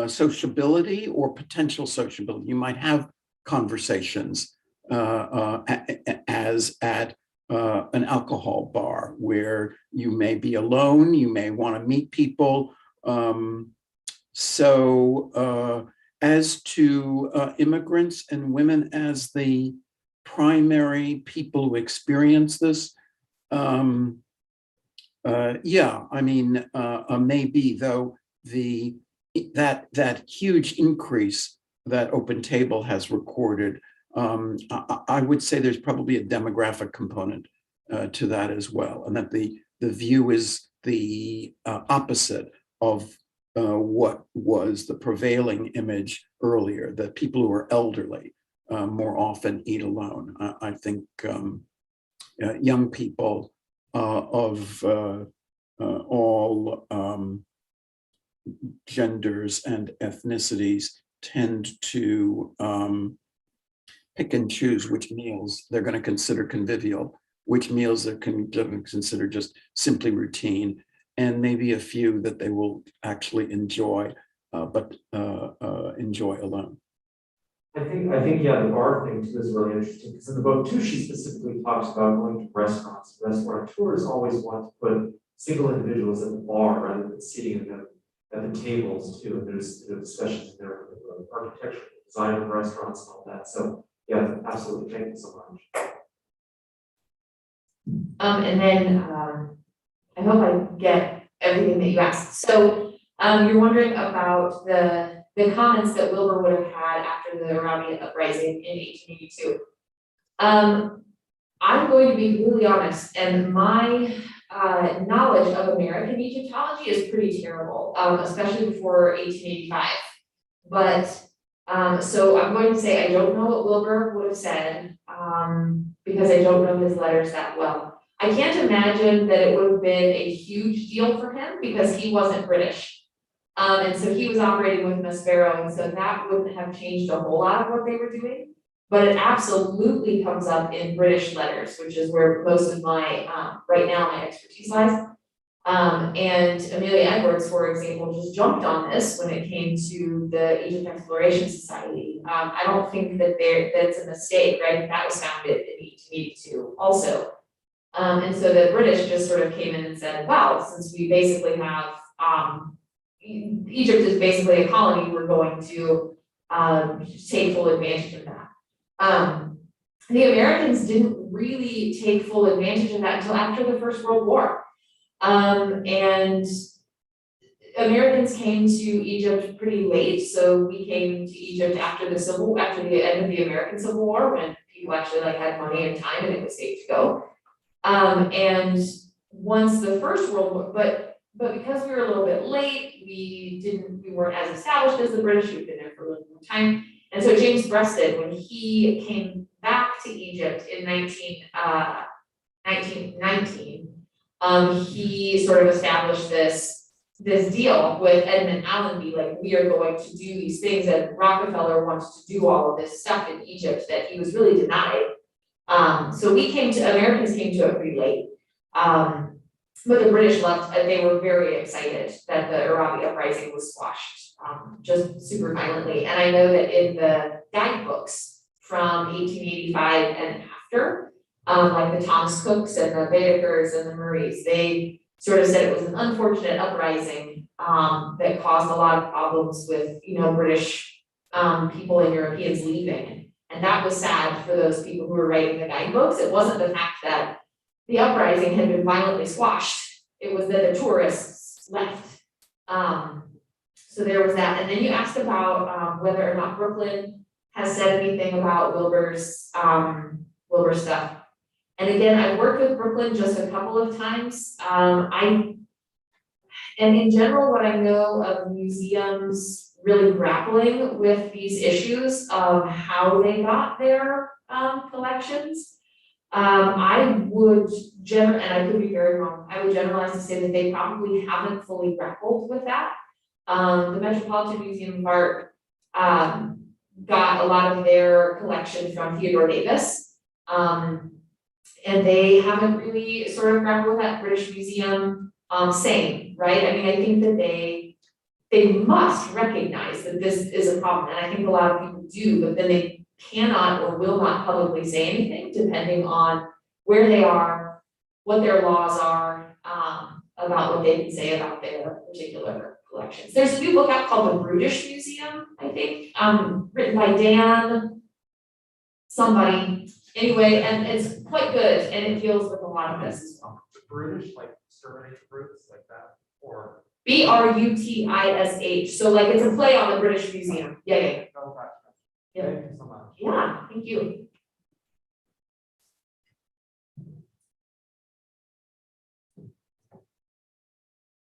sociability or potential sociability. You might have conversations as at an alcohol bar where you may be alone, you may want to meet people. As to immigrants and women as the primary people who experience this, yeah, I mean, maybe, though that huge increase that Open Table has recorded, I would say there's probably a demographic component to that as well, and that the view is the opposite of what was the prevailing image earlier, that people who are elderly more often eat alone. I think young people of all genders and ethnicities tend to pick and choose which meals they're going to consider convivial, which meals they're going to consider just simply routine, and maybe a few that they will actually enjoy, but enjoy alone. I think, yeah, the bar thing too is really interesting, because in the book too, she specifically talks about going to restaurants. Restaurateurs always want to put single individuals at the bar rather than seating them at the tables too. And there's discussions there of architectural design of restaurants and all that. So Yeah, absolutely. Thank you so much. And then, I hope I get everything that you asked. So, you're wondering about the comments that Wilbur would have had after the Arabian uprising in 1882. I'm going to be really honest, and my knowledge of American Egyptology is pretty terrible, especially before 1885. But, so I'm going to say I don't know what Wilbur would have said, because I don't know his letters that well. I can't imagine that it would have been a huge deal for him because he wasn't British. And so he was operating with Maspero, and so that wouldn't have changed a whole lot of what they were doing. But it absolutely comes up in British letters, which is where most of my, right now, my expertise lies. And Amelia Edwards, for example, just jumped on this when it came to the Egypt Exploration Society. I don't think that that's a mistake, right? That was founded in 1882 also. And so the British just sort of came in and said, wow, since we basically have, Egypt is basically a colony, we're going to take full advantage of that. The Americans didn't really take full advantage of that until after the First World War. And Americans came to Egypt pretty late, so we came to Egypt after the end of the American Civil War, when people actually had money and time and it was safe to go. And once the First World War, but because we were a little bit late, we weren't as established as the British, we've been there for a little more time. And so James Breasted, when he came back to Egypt in 1919, he sort of established this deal with Edmund Allenby, we are going to do these things, and Rockefeller wants to do all of this stuff in Egypt that he was really denied. So Americans came to it pretty late. But the British left, they were very excited that the Arabi uprising was squashed, just super violently. And I know that in the guidebooks from 1885 and after, like the Thomas Cooks and the Baedekers and the Murrays, they sort of said it was an unfortunate uprising that caused a lot of problems with, British people and Europeans leaving. And that was sad for those people who were writing the guidebooks. It wasn't the fact that the uprising had been violently squashed. It was that the tourists left. So there was that. And then you asked about whether or not Brooklyn has said anything about Wilbur's stuff. And again, I've worked with Brooklyn just a couple of times. And in general, what I know of museums really grappling with these issues of how they got their collections, I would and I could be very wrong, I would generalize to say that they probably haven't fully grappled with that. The Metropolitan Museum of Art got a lot of their collection from Theodore Davis. And they haven't really sort of grappled with that. British Museum, same, right? I mean, I think that they must recognize that this is a problem, and I think a lot of people do, but then they cannot or will not publicly say anything, depending on where they are, what their laws are, about what they can say about their particular collections. There's a new book out called The Brutish Museum, I think, written by Dan somebody. Anyway, and it's quite good, and it deals with a lot of this as well. Brutish, like exterminate brutes, like that, or? Brutish, so it's a play on the British Museum. Yeah. No, gotcha. Yeah. Thank you so much. Yeah, thank you.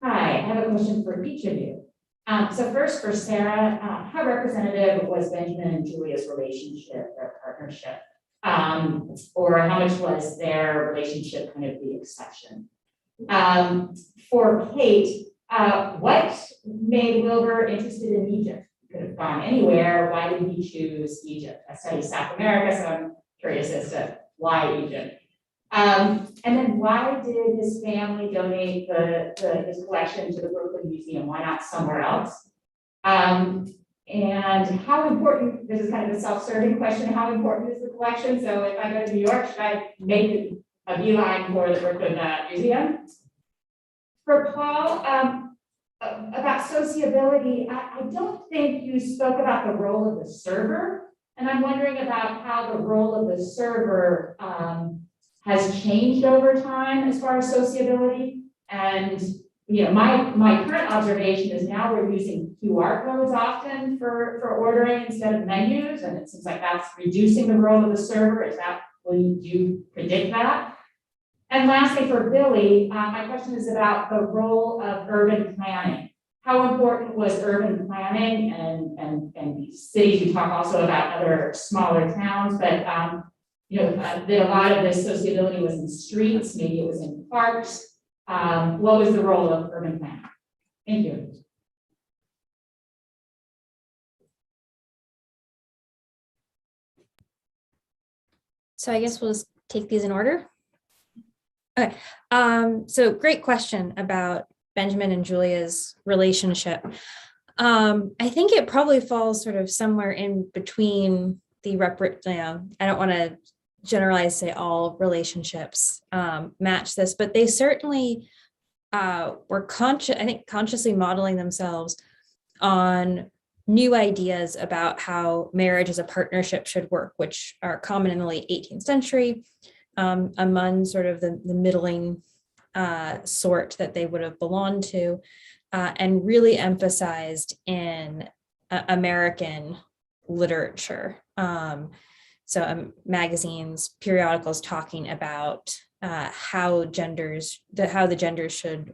Hi, I have a question for each of you. So first for Sarah, how representative was Benjamin and Julia's relationship, their partnership? Or how much was their relationship kind of the exception? For Kate, what made Wilbur interested in Egypt? He could have gone anywhere. Why did he choose Egypt? I study South America, so I'm curious as to why Egypt. And then why did his family donate his collection to the Brooklyn Museum? Why not somewhere else? And how important, this is kind of a self-serving question, how important is the collection? So if I go to New York, should I make a beeline for the Brooklyn Museum? For Paul, about sociability, I don't think you spoke about the role of the server And I'm wondering about how the role of the server has changed over time as far as sociability. And my current observation is now we're using QR codes often for ordering instead of menus, and it seems like that's reducing the role of the server. Will you predict that? And lastly, for Billy, my question is about the role of urban planning. How important was urban planning and these cities? You talk also about other smaller towns, but that a lot of this sociability was in streets, maybe it was in parks. What was the role of urban planning? Thank you. So I guess we'll just take these in order. Okay, so great question about Benjamin and Julia's relationship. I think it probably falls sort of somewhere in between the I don't want to generalize, say all relationships match this, but they certainly were consciously modeling themselves on new ideas about how marriage as a partnership should work, which are common in the late 18th century among sort of the middling sort that they would have belonged to, and really emphasized in American literature. Magazines, periodicals talking about how the genders should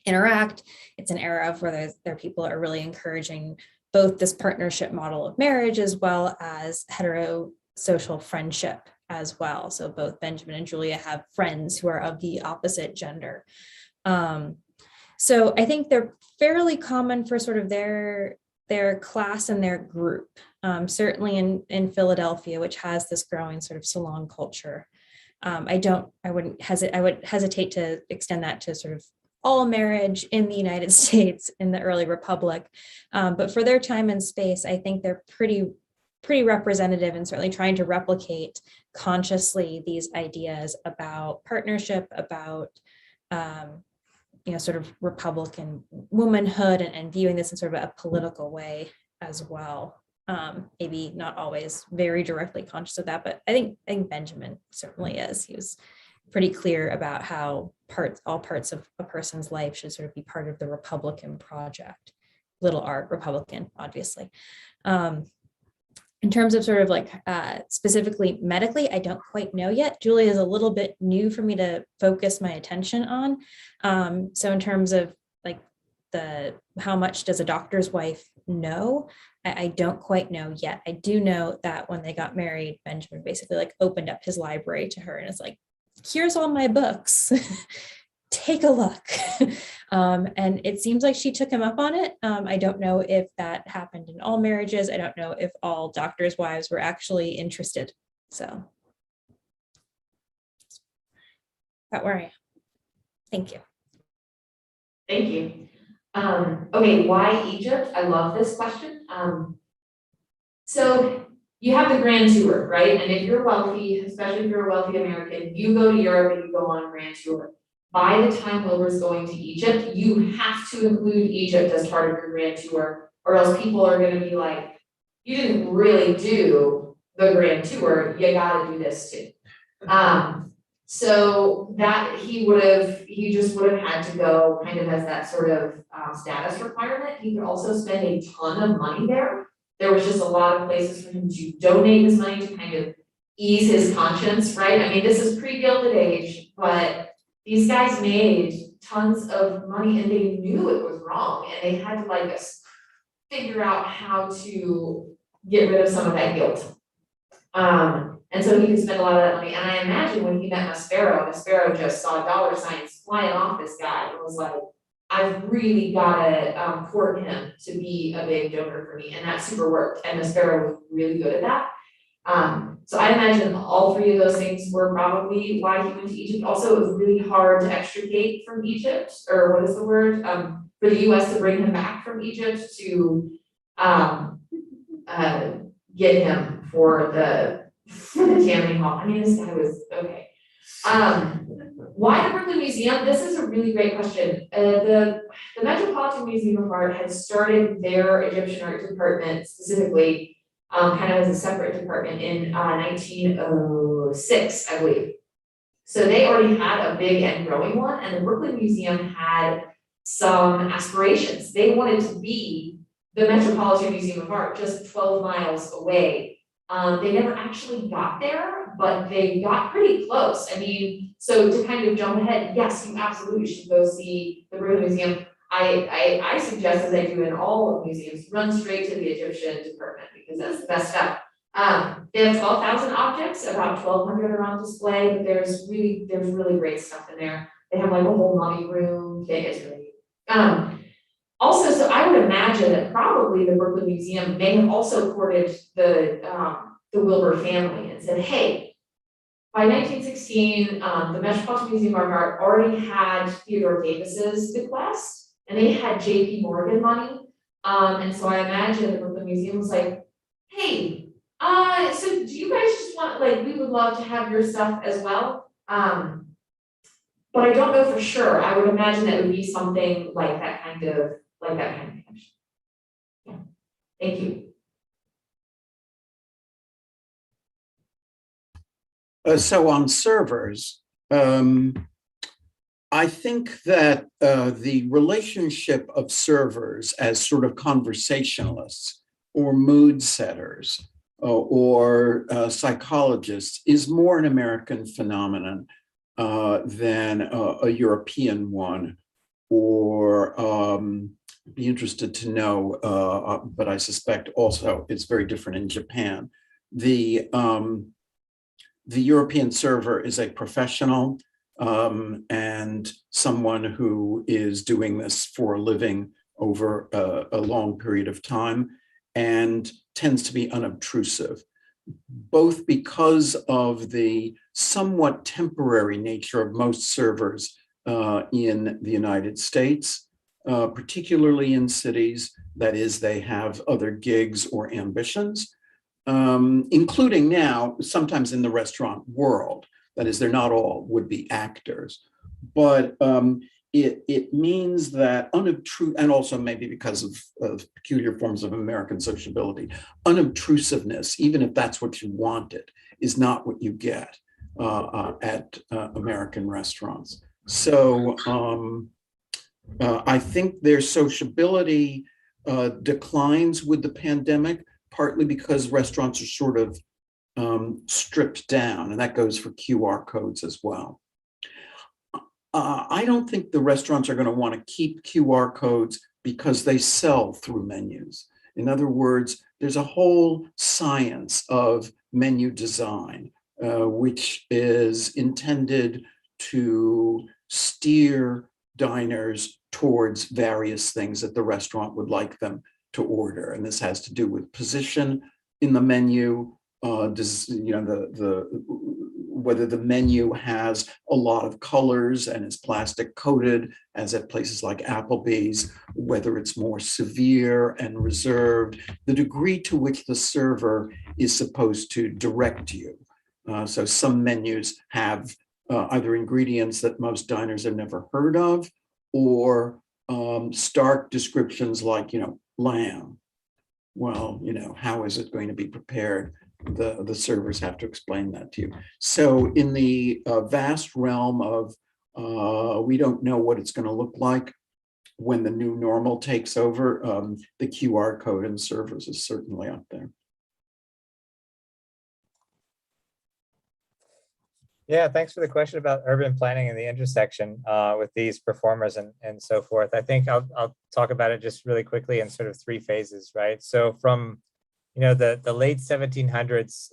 interact. It's an era of where there people are really encouraging both this partnership model of marriage as well as heterosocial friendship as well. So both Benjamin and Julia have friends who are of the opposite gender. So I think they're fairly common for sort of their class and their group, certainly in Philadelphia, which has this growing sort of salon culture. I would hesitate to extend that to sort of all marriage in the United States in the early Republic. But for their time and space, I think they're pretty representative and certainly trying to replicate consciously these ideas about partnership, about sort of Republican womanhood and viewing this in sort of a political way as well. Maybe not always very directly conscious of that, but I think Benjamin certainly is. He was pretty clear about how all parts of a person's life should sort of be part of the Republican project. Little r Republican, obviously. In terms of sort of like specifically medically, I don't quite know yet. Julia is a little bit new for me to focus my attention on. So in terms of like how much does a doctor's wife know, I don't quite know yet. I do know that when they got married, Benjamin basically like opened up his library to her and is like, here's all my books. Take a look. And it seems like she took him up on it. I don't know if that happened in all marriages. I don't know if all doctors' wives were actually interested. So that's where I am. Thank you. Thank you. Okay, why Egypt? I love this question. So you have the grand tour, right? And if you're wealthy, especially if you're a wealthy American, you go to Europe and you go on a grand tour. By the time Wilbur's going to Egypt, you have to include Egypt as part of your grand tour, or else people are going to be like, you didn't really do the grand tour, you got to do this too. So that he just would have had to go kind of as that sort of status requirement. He could also spend a ton of money there. There was just a lot of places for him to donate his money to kind of ease his conscience, right? I mean, this is pre-Gilded Age, but these guys made tons of money and they knew it was wrong and they had to like figure out how to get rid of some of that guilt. And so he could spend a lot of that money. And I imagine when he met Maspero just saw dollar signs flying off this guy and was like, I've really gotta court him to be a big donor for me. And that super worked. And Maspero was really good at that. So I imagine all three of those things were probably why he went to Egypt. Also, it was really hard to extricate from Egypt, or what is the word? For the US to bring him back from Egypt to get him for the Tammany Hall. I mean, this guy was okay. Why the Brooklyn Museum? This is a really great question. The Metropolitan Museum of Art had started their Egyptian art department specifically kind of as a separate department in 1906, I believe. So they already had a big and growing one, and the Brooklyn Museum had some aspirations. They wanted to be the Metropolitan Museum of Art, just 12 miles away. They never actually got there, but they got pretty close. I mean, so to kind of jump ahead, yes, you absolutely should go see the Brooklyn Museum. I suggest, as I do in all museums, run straight to the Egyptian department because that's the best stuff. They have 12,000 objects, about 1,200 are on display, but there's really great stuff in there. They have like a whole mummy room. It's really also, so I would imagine that probably the Brooklyn Museum may have also courted the Wilbur family and said, hey, by 1916, the Metropolitan Museum of Art already had Theodore Davis's bequest, and they had J.P. Morgan money. And so I imagine the Brooklyn Museum was like, hey, so do you guys just want, like, we would love to have your stuff as well. But I don't know for sure. I would imagine that would be something like that kind of connection. Yeah. Thank you. So on servers, I think that the relationship of servers as sort of conversationalists or mood setters or psychologists is more an American phenomenon than a European one, or be interested to know, but I suspect also it's very different in Japan. The European server is a professional and someone who is doing this for a living over a long period of time and tends to be unobtrusive, both because of the somewhat temporary nature of most servers in the United States, particularly in cities, that is, they have other gigs or ambitions, including now, sometimes in the restaurant world. That is, they're not all would-be actors, but it means that unobtrusive, and also maybe because of peculiar forms of American sociability, unobtrusiveness, even if that's what you wanted, is not what you get at American restaurants. So I think their sociability declines with the pandemic, partly because restaurants are sort of stripped down, and that goes for QR codes as well. I don't think the restaurants are going to want to keep QR codes because they sell through menus. In other words, there's a whole science of menu design, which is intended to steer diners towards various things that the restaurant would like them to order. And this has to do with position in the menu, whether the menu has a lot of colors and is plastic coated, as at places like Applebee's, whether it's more severe and reserved, the degree to which the server is supposed to direct you. So some menus have either ingredients that most diners have never heard of, or stark descriptions like, lamb. Well, how is it going to be prepared? The servers have to explain that to you. So in the vast realm of we don't know what it's going to look like when the new normal takes over, the QR code in servers is certainly up there. Yeah, thanks for the question about urban planning and the intersection with these performers and so forth. I think I'll talk about it just really quickly in sort of three phases, right? So from the late 1700s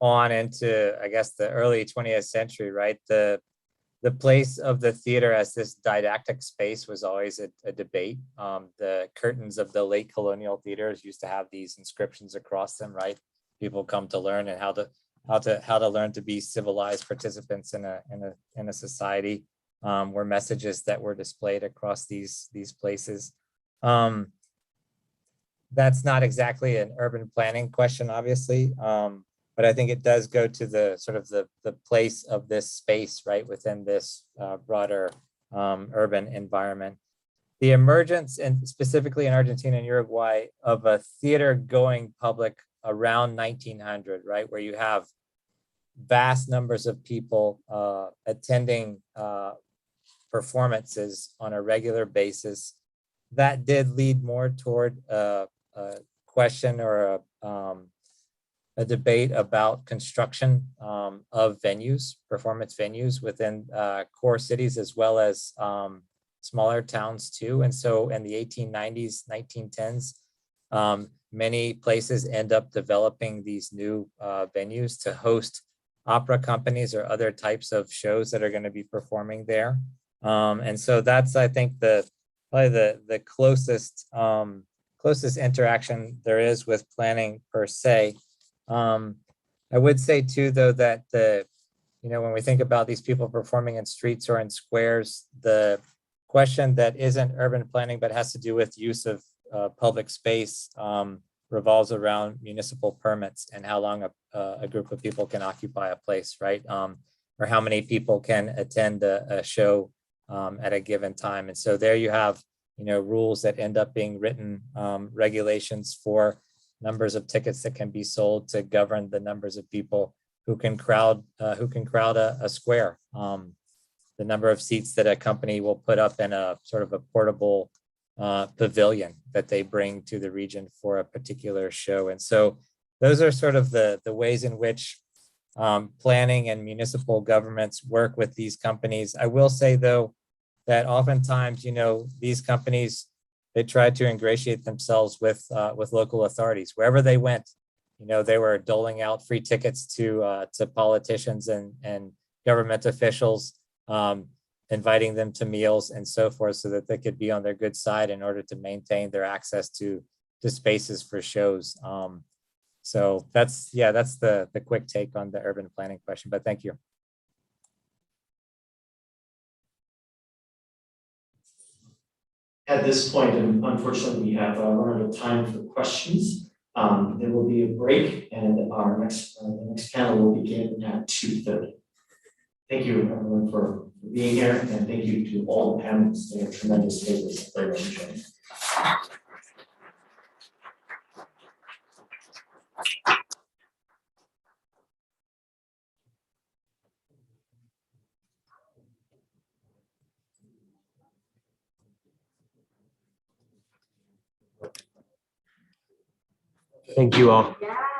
on into, I guess, the early 20th century, right? The place of the theater as this didactic space was always a debate. The curtains of the late colonial theaters used to have these inscriptions across them, right? People come to learn and how to learn to be civilized participants in a society, were messages that were displayed across these places. That's not exactly an urban planning question, obviously, but I think it does go to the sort of the place of this space, right, within this broader urban environment. the emergence, and specifically in Argentina and Uruguay, of a theater going public around 1900, right, where you have vast numbers of people attending performances on a regular basis, that did lead more toward a question or a debate about construction of venues, performance venues within core cities, as well as smaller towns too. And so in the 1890s, 1910s, many places end up developing these new venues to host opera companies or other types of shows that are going to be performing there. And so that's, I think, probably the closest closest interaction there is with planning per se. I would say too, though, that when we think about these people performing in streets or in squares, the question that isn't urban planning but has to do with use of public space revolves around municipal permits and how long a group of people can occupy a place, right? Or how many people can attend a show at a given time. And so there you have, rules that end up being written, regulations for numbers of tickets that can be sold to govern the numbers of people who can crowd a square. The number of seats that a company will put up in a sort of a portable pavilion that they bring to the region for a particular show. And so those are sort of the ways in which planning and municipal governments work with these companies. I will say, though, that oftentimes, these companies, they tried to ingratiate themselves with local authorities. Wherever they went, they were doling out free tickets to politicians and government officials, inviting them to meals and so forth, so that they could be on their good side in order to maintain their access to spaces for shows. So that's the quick take on the urban planning question, but thank you. At this point, unfortunately, we have run out of time for questions. There will be a break, and the next panel will begin at 2:30. Thank you, everyone, for being here, and thank you to all the panelists. They are tremendous papers. Very much enjoyed. Thank you all. Yeah.